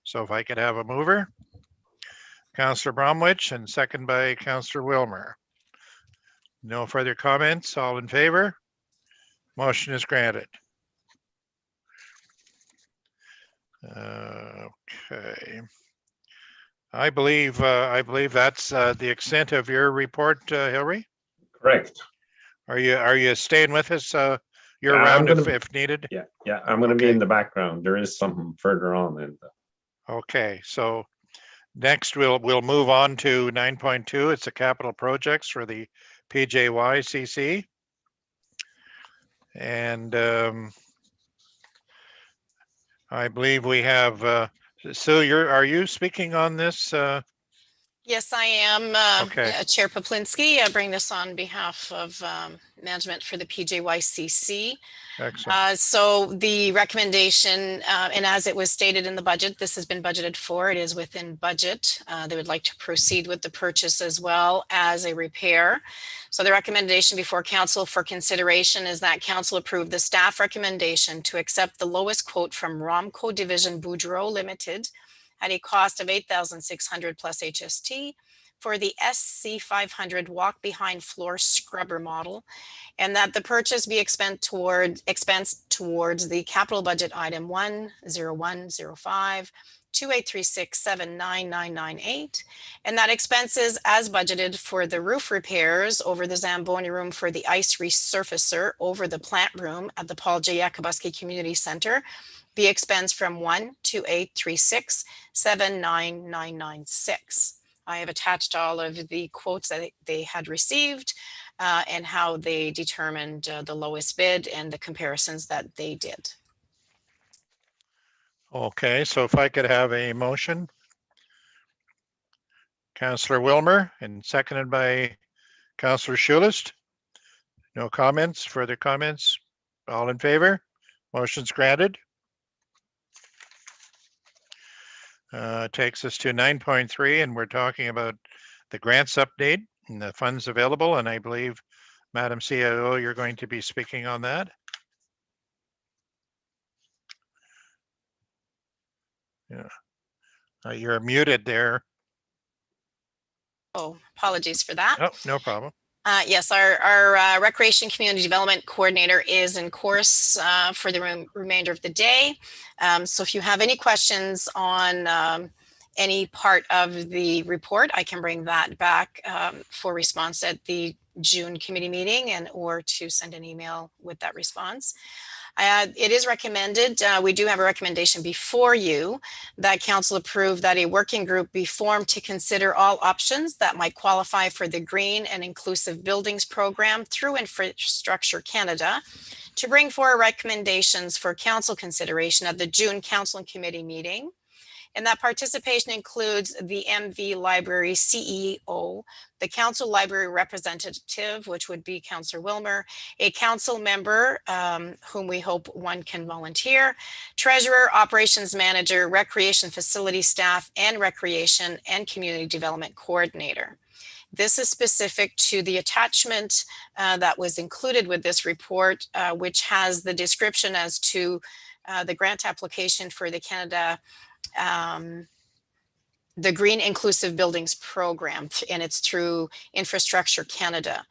So if I could have a mover, Councillor Bromwich, and second by Councillor Wilmer. No further comments. All in favor? Motion is granted. Okay. I believe that's the extent of your report, Hillary. Correct. Are you staying with us year Yeah, round if needed? Yeah, I'm going to be Okay. in the background. There is something further on. Okay, so next we'll move on to 9.2. It's the capital projects for the PJYCC. And I believe we have Sue. Are you speaking on this? Yes, I am. Okay. Chair Poplinski. I bring this on behalf of management for the PJYCC. Excellent. So the recommendation, and as it was stated in the budget, this has been budgeted for. It is within budget. They would like to proceed with the purchase as well as a repair. So the recommendation before council for consideration is that council approve the staff recommendation to accept the lowest quote from Romco Division Boudreau Limited at a cost of $8,600 plus HST for the SC 500 walk behind floor scrubber model, and that the purchase be expensed towards the capital budget item 10105 2836799998, and that expenses as budgeted for the roof repairs over the Zamboni room for the ice resurfacer over the plant room at the Paul J. Yakabuski Community Center be expensed from 12836799996. I have attached all of the quotes that they had received and how they determined the lowest bid and the comparisons that they did. Okay, so if I could have a motion. Councillor Wilmer and seconded by Councillor Schulist. No comments, further comments? All in favor? Motion's granted. Takes us to 9.3, and we're talking about the grants update and the funds available. And I believe, Madam CIO, you're going to be speaking on that. Yeah, you're muted there. Oh, apologies for that. Oh, no problem. Yes, our Recreation Community Development Coordinator is in course for the remainder of the day. So if you have any questions on any part of the report, I can bring that back for response at the June committee meeting and or to send an email with that response. It is recommended, we do have a recommendation before you that council approve that a working group be formed to consider all options that might qualify for the Green and Inclusive Buildings Program through Infrastructure Canada to bring forward recommendations for council consideration at the June council and committee meeting. And that participation includes the MV Library CEO, the council library representative, which would be Councillor Wilmer, a council member whom we hope one can volunteer, treasurer, operations manager, recreation facility staff, and recreation and community development coordinator. This is specific to the attachment that was included with this report, which has the description as to the grant application for the Canada the Green Inclusive Buildings Program, and it's through Infrastructure Canada.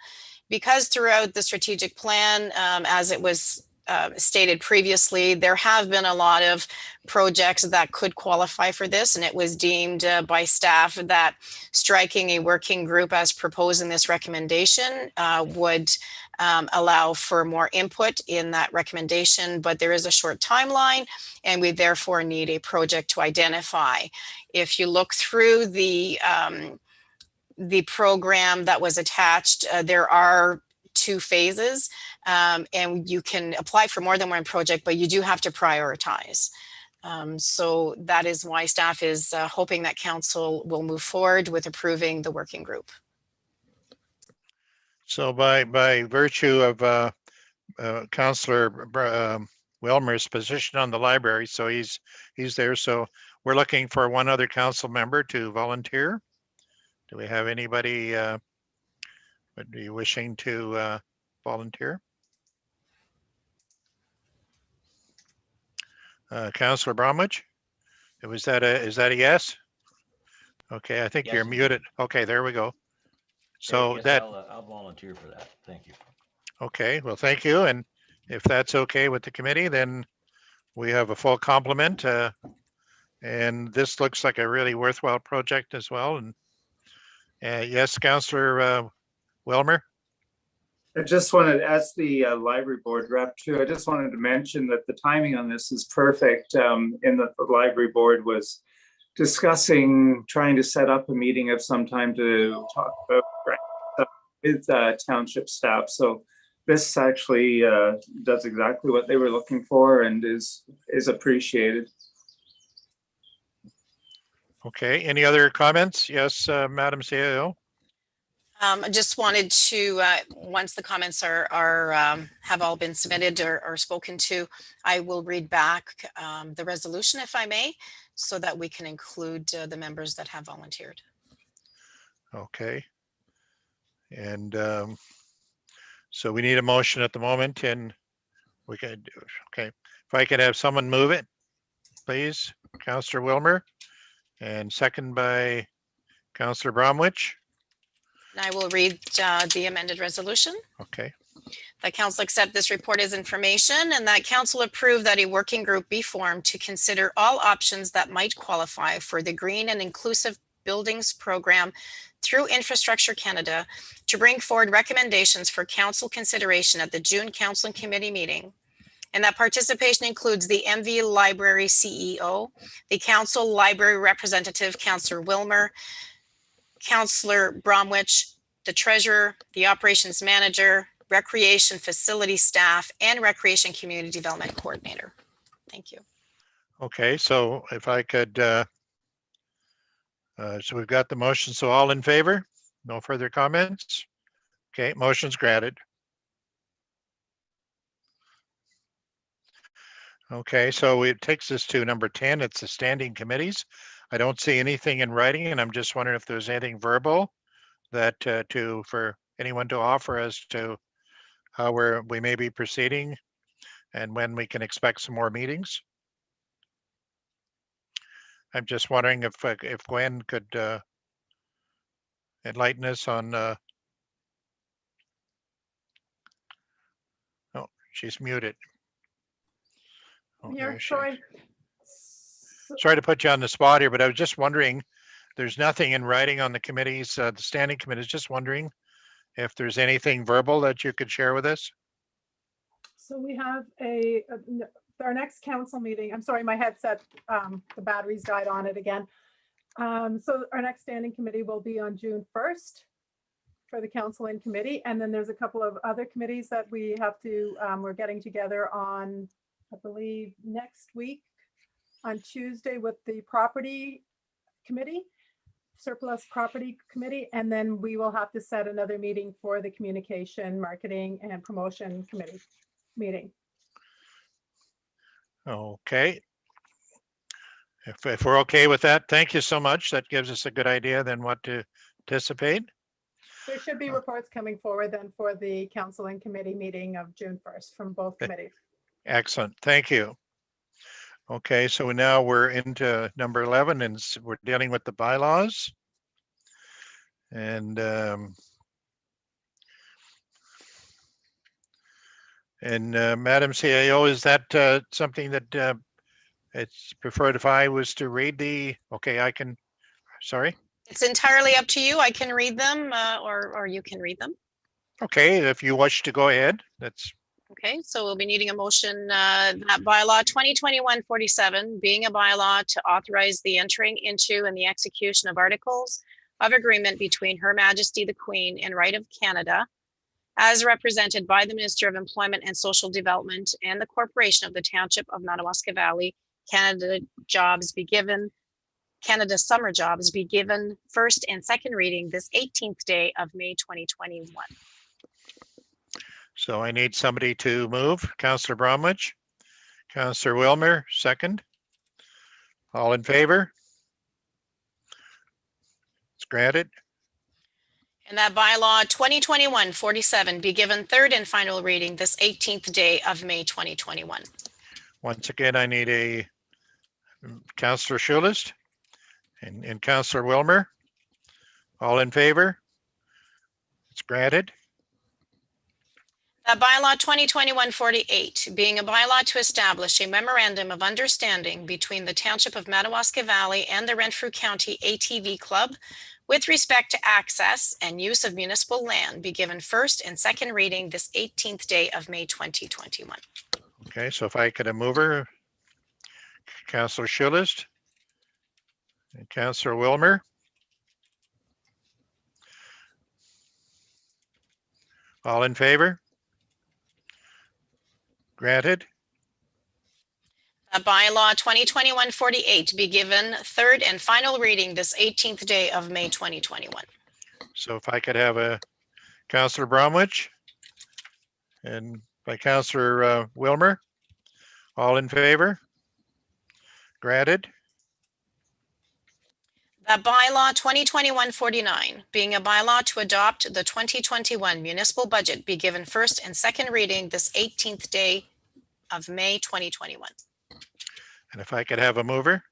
Because throughout the strategic plan, as it was stated previously, there have been a lot of projects that could qualify for this, and it was deemed by staff that striking a working group as proposed in this recommendation would allow for more input in that recommendation, but there is a short timeline and we therefore need a project to identify. If you look through the program that was attached, there are 2 phases and you can apply for more than one project, but you do have to prioritize. So that is why staff is hoping that council will move forward with approving the working group. So by virtue of Councillor Wilmer's position on the library, so he's there. So we're looking for one other council member to volunteer. Do we have anybody would be wishing to volunteer? Councillor Bromwich, is that a yes? Okay, I think Yes. you're muted. Okay, there we go. So Yes, that, I'll volunteer for that. Thank you. okay, well, thank you. And if that's okay with the committee, then we have a full complement. And this looks like a really worthwhile project as well. And yes, Councillor Wilmer. I just wanted, as the library board rep too, I just wanted to mention that the timing on this is perfect. In that the library board was discussing trying to set up a meeting of some time to talk about with township staff. So this actually does exactly what they were looking for and is appreciated. Okay, any other comments? Yes, Madam CAO? I just wanted to, once the comments have all been submitted or spoken to, I will read back the resolution if I may, so that we can include the members that have volunteered. Okay. And so we need a motion at the moment and we could, okay. If I could have someone move it, please, Councillor Wilmer, and second by Councillor Bromwich. And I will read the amended resolution. Okay, That council accept this report as information and that council approve that a working group be formed to consider all options that might qualify for the Green and Inclusive Buildings Program through Infrastructure Canada to bring forward recommendations for council consideration at the June Council and Committee meeting. And that participation includes the MV Library CEO, the council library representative, Councillor Wilmer, Councillor Bromwich, the treasurer, the operations manager, recreation facility staff, and recreation community development coordinator. Thank you. okay, so if I could, so we've got the motion, so all in favor? No further comments? Okay, motion's granted. Okay, so it takes us to number 10, it's the standing committees. I don't see anything in writing and I'm just wondering if there's anything verbal that for anyone to offer as to how we may be proceeding and when we can expect some more meetings. I'm just wondering if Gwen could enlighten us on. Oh, she's muted. Oh, Yeah, there she sorry. is. Sorry to put you on the spot here, but I was just wondering, there's nothing in writing on the committees, the standing committees, just wondering if there's anything verbal that you could share with us. So we have our next council meeting. I'm sorry, my headset, the batteries died on it again. So our next standing committee will be on June 1st for the council and committee. And then there's a couple of other committees that we have to, we're getting together on, I believe, next week on Tuesday with the property committee, surplus property committee. And then we will have to set another meeting for the communication, marketing, and promotion committee meeting. Okay. If we're okay with that, thank you so much. That gives us a good idea then what to anticipate. There should be reports coming forward then for the council and committee meeting of June 1st from both committees. Excellent, thank you. Okay, so now we're into number 11 and we're dealing with the bylaws. And Madam CAO, is that something that it's preferred if I was to read the, okay, I can, sorry. It's entirely up to you. I can read them or you can read them. Okay, if you wish to go ahead, that's. Okay, so we'll be needing a motion that bylaw 2021-47 being a bylaw to authorize the entering into and the execution of articles of agreement between Her Majesty the Queen and Right of Canada as represented by the Minister of Employment and Social Development and the Corporation of the Township of Madawaska Valley, Canada Summer Jobs be given first and second reading this 18th day of May 2021. So I need somebody to move. Councillor Bromwich, Councillor Wilmer, second. All in favor? It's granted. And that bylaw 2021-47 be given third and final reading this 18th day of May 2021. Once again, I need a Councillor Schulist and Councillor Wilmer. All in favor? It's granted. Bylaw 2021-48 being a bylaw to establish a memorandum of understanding between the Township of Madawaska Valley and the Renfrew County ATV Club with respect to access and use of municipal land be given first and second reading this 18th day of May 2021. Okay, so if I could have mover, Councillor Schulist and Councillor Wilmer. All in favor? Granted. Bylaw 2021-48 be given third and final reading this 18th day of May 2021. So if I could have a Councillor Bromwich and by Councillor Wilmer, all in favor? Granted. That bylaw 2021-49, being a bylaw to adopt the 2021 municipal budget, be given first and second reading this 18th day of May 2021. And if I could have a mover,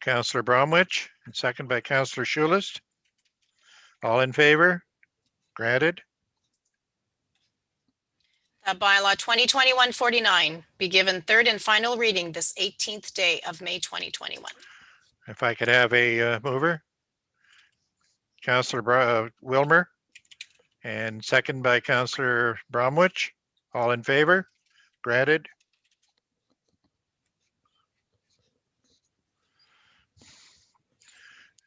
Councillor Bromwich, and second by Councillor Schulist. All in favor? Granted. That bylaw 2021-49, be given third and final reading this 18th day of May 2021. If I could have a mover, Councillor Wilmer, and second by Councillor Bromwich. All in favor? Granted.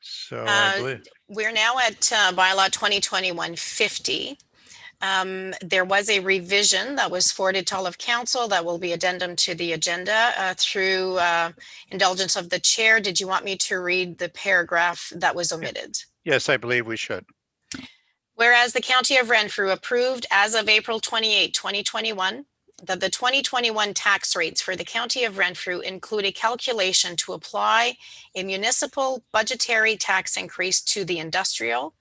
So I believe, We're now at bylaw 2021-50. There was a revision that was forwarded to all of council that will be addendum to the agenda through indulgence of the chair. Did you want me to read the paragraph that was omitted? yes, I believe we should. Whereas the County of Renfrew approved as of April 28, 2021, that the 2021 tax rates for the County of Renfrew include a calculation to apply a municipal budgetary tax increase to the industrial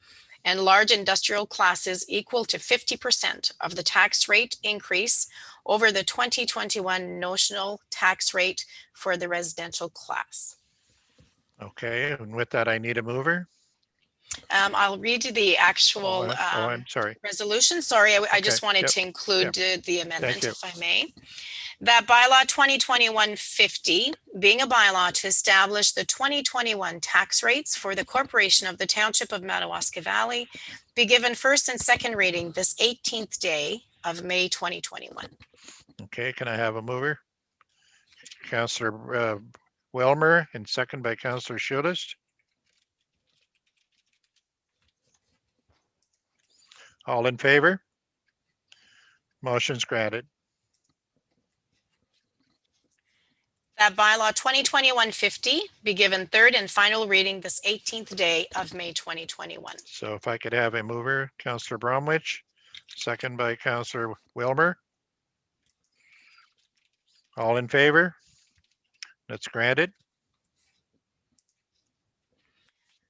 and large industrial classes equal to 50% of the tax rate increase over the 2021 notional tax rate for the residential class. Okay, and with that, I need a mover. I'll read you the actual I'm sorry. resolution. Sorry, I just Okay, wanted yep, to include the amendment, you. if I may. That bylaw 2021-50, being a bylaw to establish the 2021 tax rates for the corporation of the Township of Madawaska Valley, be given first and second reading this 18th day of May 2021. Okay, can I have a mover? Councillor Wilmer and second by Councillor Schulist. All in favor? Motion's granted. That bylaw 2021-50 be given third and final reading this 18th day of May 2021. So if I could have a mover, Councillor Bromwich, second by Councillor Wilmer. All in favor? That's granted.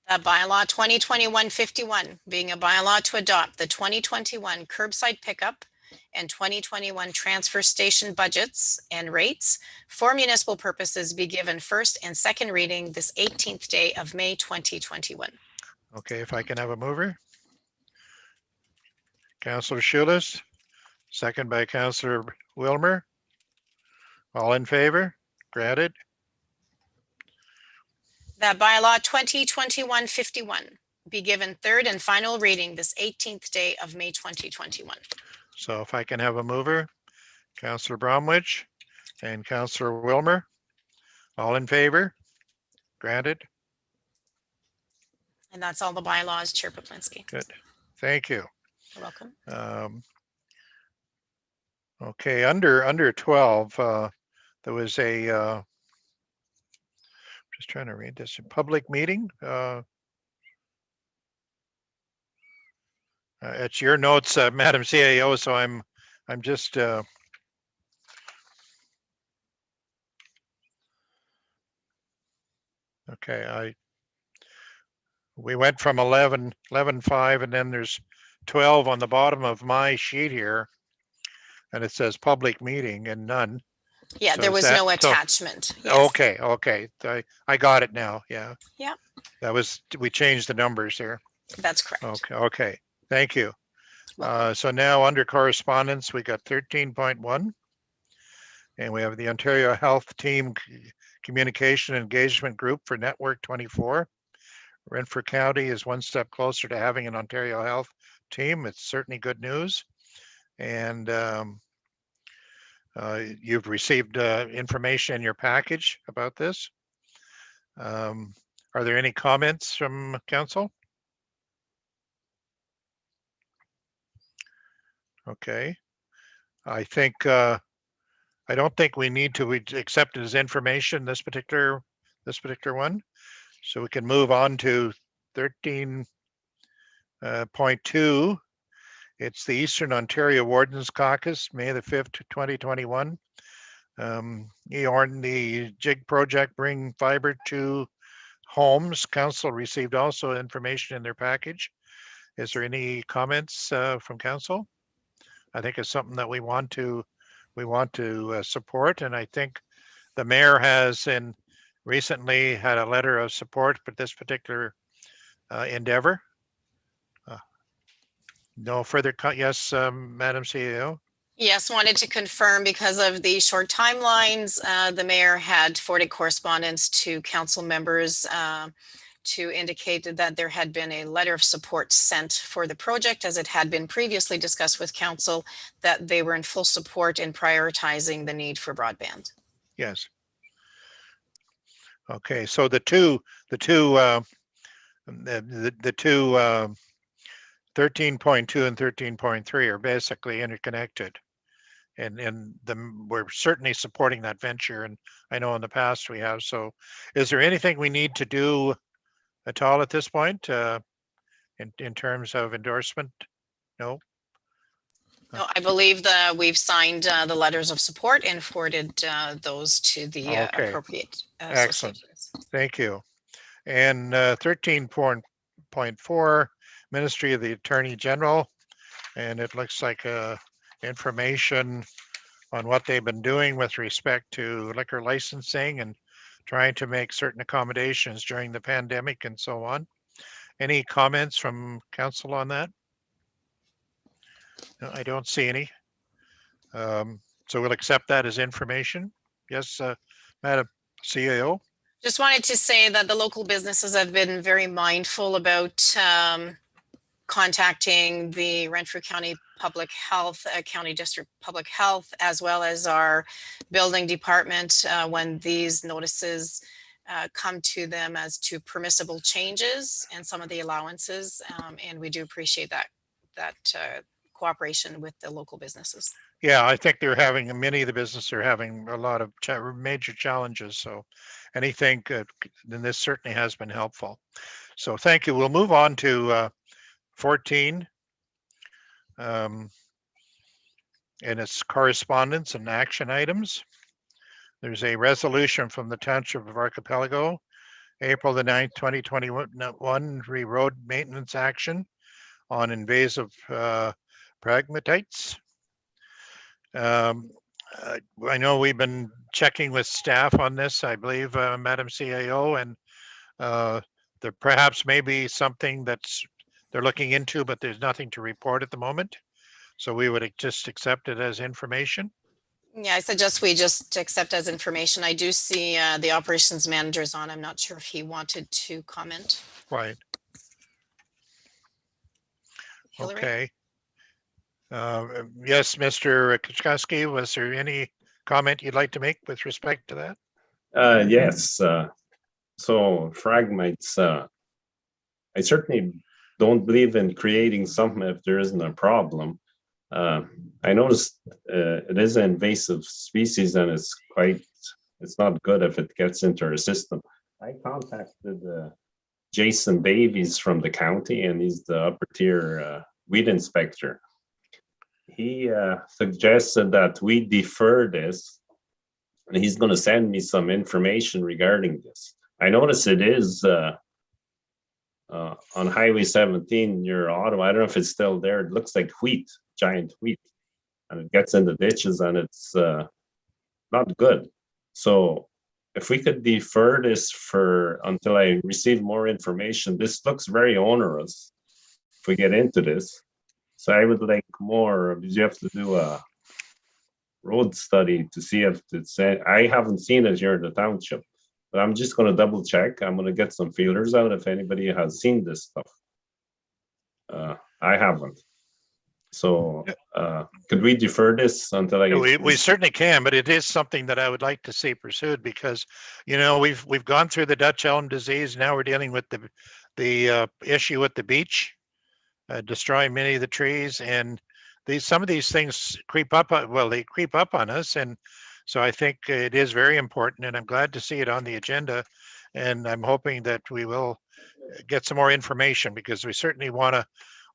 That bylaw 2021-51, being a bylaw to adopt the 2021 curbside pickup and 2021 transfer station budgets and rates for municipal purposes, be given first and second reading this 18th day of May 2021. Okay, if I can have a mover. Councillor Schulist, second by Councillor Wilmer. All in favor? Granted. That bylaw 2021-51 be given third and final reading this 18th day of May 2021. So if I can have a mover, Councillor Bromwich and Councillor Wilmer. All in favor? Granted. And that's all the bylaws, Chair Poplinski. Good. Thank you. You're welcome. Okay, under 12, there was a just trying to read this, a public meeting. It's your notes, Madam CAO, so I'm just okay. We went from 11.5 and then there's 12 on the bottom of my sheet here, and it says public meeting and none. Yeah, So there is was that- no so- attachment. Yes. Okay. I got it now. Yeah. Yeah. We changed the numbers here. That's correct. Okay. Thank you. So now under correspondence, we got 13.1. And we have the Ontario Health Team Communication Engagement Group for Network 24. Renfrew County is one step closer to having an Ontario Health team. It's certainly good news. And you've received information in your package about this. Are there any comments from council? Okay. I think I don't think we need to accept it as information, this particular one. So we can move on to 13.2. It's the Eastern Ontario Wardens Caucus, May the 5th, 2021. Eorn, the JIG project, Bring Fiber to Homes. Council received also information in their package. Is there any comments from council? I think it's something that we want to support, and I think the mayor has recently had a letter of support for this particular endeavor. No further, yes, Madam CEO. Yes, wanted to confirm because of the short timelines, the mayor had forwarded correspondence to council members to indicate that there had been a letter of support sent for the project, as it had been previously discussed with council, that they were in full support in prioritizing the need for broadband. Yes. Okay, so the two 13.2 and 13.3 are basically interconnected. And we're certainly supporting that venture, and I know in the past we have. So is there anything we need to do at all at this point in terms of endorsement? No? No, I believe we've signed the letters of support and forwarded those to the Okay. appropriate Excellent. associations. Thank you. And 13.4, Ministry of the Attorney General, and it looks like information on what they've been doing with respect to liquor licensing and trying to make certain accommodations during the pandemic and so on. Any comments from council on that? No, I don't see any. So we'll accept that as information. Yes, Madam CAO. Just wanted to say that the local businesses have been very mindful about contacting the Renfrew County Public Health, County District Public Health, as well as our building department when these notices come to them as to permissible changes and some of the allowances. And we do appreciate that cooperation with the local businesses. Yeah, I think many of the businesses are having a lot of major challenges. So anything, then this certainly has been helpful. So thank you. We'll move on to 14. And it's correspondence and action items. There's a resolution from the Township of Archipelago, April the 9th, 2021, road maintenance action on invasive pragmatites. I know we've been checking with staff on this, I believe, Madam CAO, and there perhaps may be something they're looking into, but there's nothing to report at the moment. So we would just accept it as information. Yeah, I suggest we just accept as information. I do see the operations manager is on. I'm not sure if he wanted to comment. Right. Hillary? Okay. Yes, Mr. Kachkowski, was there any comment you'd like to make with respect to that? Yes. So fragmites, I certainly don't believe in creating something if there isn't a problem. I noticed it is an invasive species, and it's not good if it gets into our system. I contacted Jason Davies from the county, and he's the upper tier weed inspector. He suggested that we defer this, and he's going to send me some information regarding this. I notice it is on Highway 17 near Ottawa. I don't know if it's still there. It looks like wheat, giant wheat, and it gets in the ditches, and it's not good. So if we could defer this until I receive more information, this looks very onerous if we get into this. So I would like more, because you have to do a road study to see if I haven't seen it here in the township, but I'm just going to double check. I'm going to get some feelers out if anybody has seen this stuff. I haven't. So could we defer this until I? We certainly can, but it is something that I would like to see pursued, because, you know, we've gone through the Dutch elm disease. Now we're dealing with the issue with the beach, destroying many of the trees, and some of these things creep up. Well, they creep up on us, and So I think it is very important, and I'm glad to see it on the agenda. And I'm hoping that we will get some more information, because we certainly want to,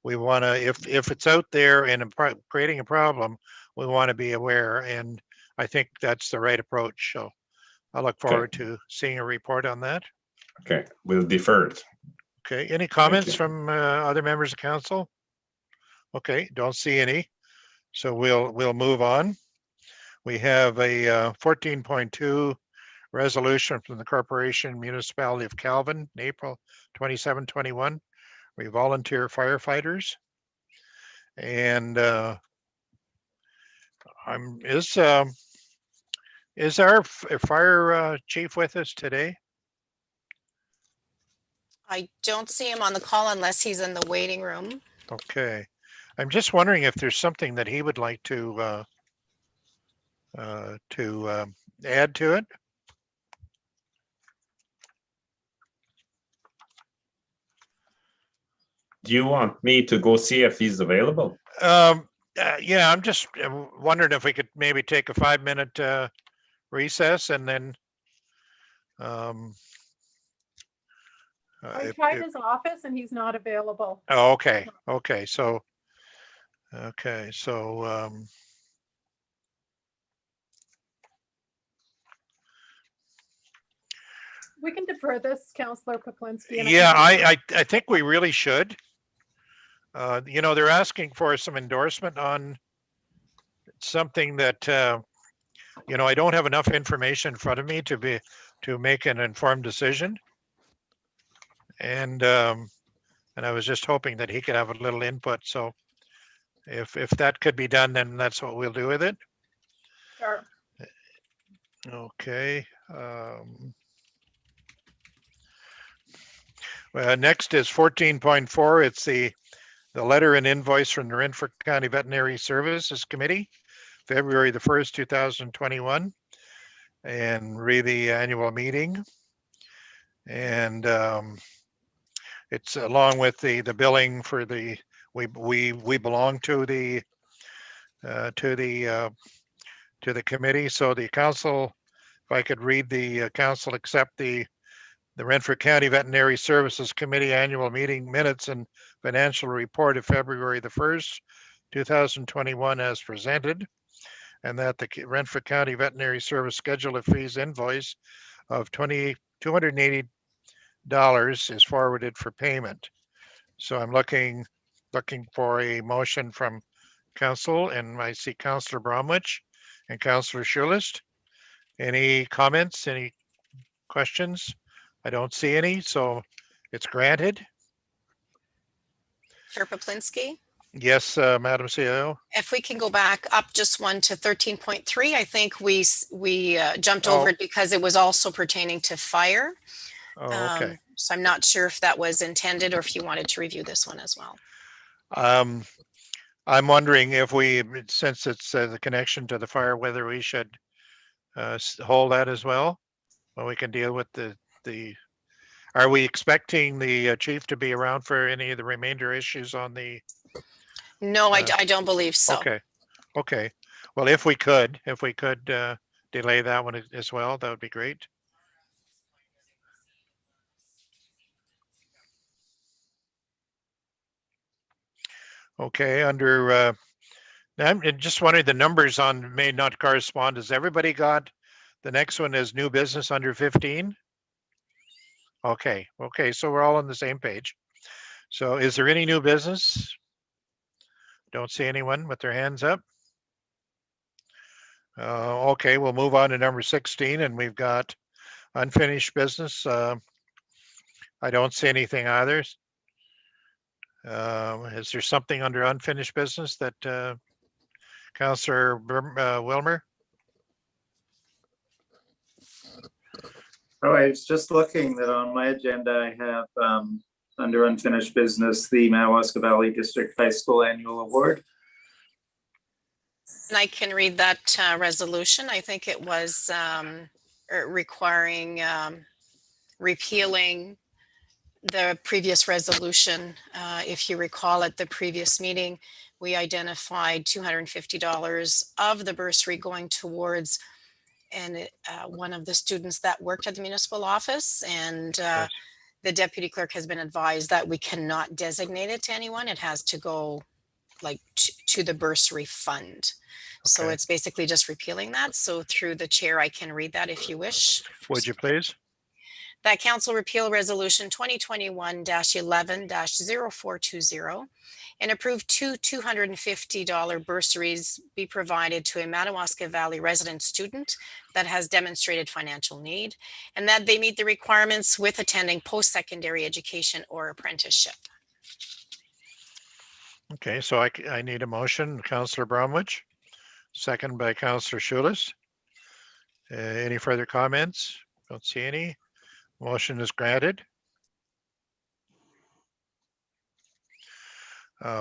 if it's out there and creating a problem, we want to be aware. And I think that's the right approach. So I look forward to seeing a report on that. Okay, we'll defer it. Okay, any comments you. from other members of council? Okay, don't see any. So we'll move on. We have a 14.2 resolution from the Corporation Municipality of Calvin, in April 27-21. We volunteer firefighters. And is our fire chief with us today? I don't see him on the call unless he's in the waiting room. Okay, I'm just wondering if there's something that he would like to add to it. Do you want me to go see if he's available? Yeah, I'm just wondering if we could maybe take a 5-minute recess, and then I tried his office and he's not available. oh, okay. So We can defer this, Councillor Poplinski. and yeah, can- I think we really should. You know, they're asking for some endorsement on something that you know, I don't have enough information in front of me to make an informed decision. And I was just hoping that he could have a little input. So if that could be done, then that's what we'll do with it. Sure. Okay. Next is 14.4. It's the letter and invoice from the Renfrew County Veterinary Services Committee, February the 1st, 2021, and read the annual meeting. And it's along with the billing for the, we belong to the committee. So the council, if I could read, the council accept the Renfrew County Veterinary Services Committee annual meeting minutes and financial report of February the 1st, 2021 as presented, and that the Renfrew County Veterinary Service Schedule of Fees invoice of $280 is forwarded for payment. So I'm looking for a motion from council, and I see Councillor Bromwich and Councillor Schulist. Any comments, any questions? I don't see any, so it's granted. Chair Poplinski, Yes, Madam CEO. if we can go back up just one to 13.3, I think we jumped Oh. over it because it was also pertaining to fire. Oh, okay. So I'm not sure if that was intended or if you wanted to review this one as well. I'm wondering if we, since it's the connection to the fire, whether we should hold that as well, when we can deal with the. Are we expecting the chief to be around for any of the remainder issues on the? No, I don't believe so. Okay. Well, if we could delay that one as well, that would be great. Okay, under I'm just wondering, the numbers on may not correspond. Has everybody got the next one is new business under 15? Okay, so we're all on the same page. So is there any new business? Don't see anyone with their hands up. Okay, we'll move on to number 16, and we've got unfinished business. I don't see anything either. Is there something under unfinished business that Councillor Wilmer? Oh, I was just looking that on my agenda, I have under unfinished business, the Madawaska Valley District High School Annual Award. And I can read that resolution. I think it was requiring repealing the previous resolution. If you recall, at the previous meeting, we identified $250 of the bursary going towards one of the students that worked at the municipal office, and Yes. the deputy clerk has been advised that we cannot designate it to anyone. It has to go like to the bursary fund. So Okay. it's basically just repealing that. So through the chair, I can read that if you wish. Would you please? That council repeal resolution 2021-11-0420 and approve two $250 bursaries be provided to a Madawaska Valley resident student that has demonstrated financial need, and that they meet the requirements with attending post-secondary education or apprenticeship. Okay, so I need a motion. Councillor Bromwich, second by Councillor Schulis. Any further comments? Don't see any. Motion is granted.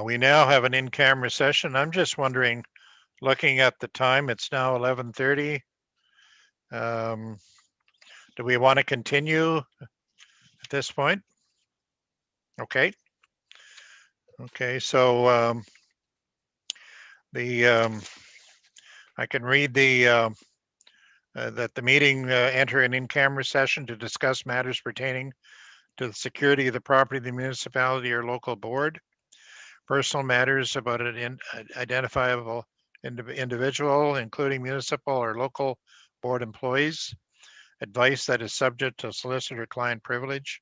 We now have an in-camera session. I'm just wondering, looking at the time, it's now 11:30. Do we want to continue at this point? Okay. Okay, so I can read that the meeting enter an in-camera session to discuss matters pertaining to the security of the property of the municipality or local board, personal matters about an identifiable individual, including municipal or local board employees, advice that is subject to solicitor-client privilege,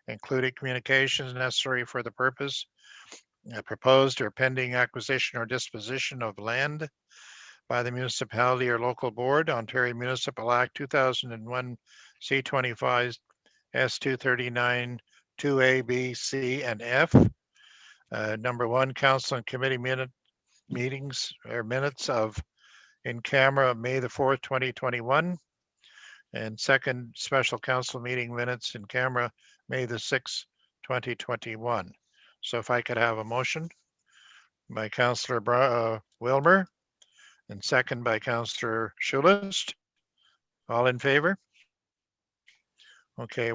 including communications necessary for the purpose, proposed or pending acquisition or disposition of land by the municipality or local board, Ontario Municipal Act 2001 C25 S239 2A, B, C, and F. Number one, council and committee meetings or minutes of in camera May the 4th, 2021. And second, special council meeting minutes in camera May the 6th, 2021. So if I could have a motion by Councillor Wilmer and second by Councillor Schulist. All in favor? Okay.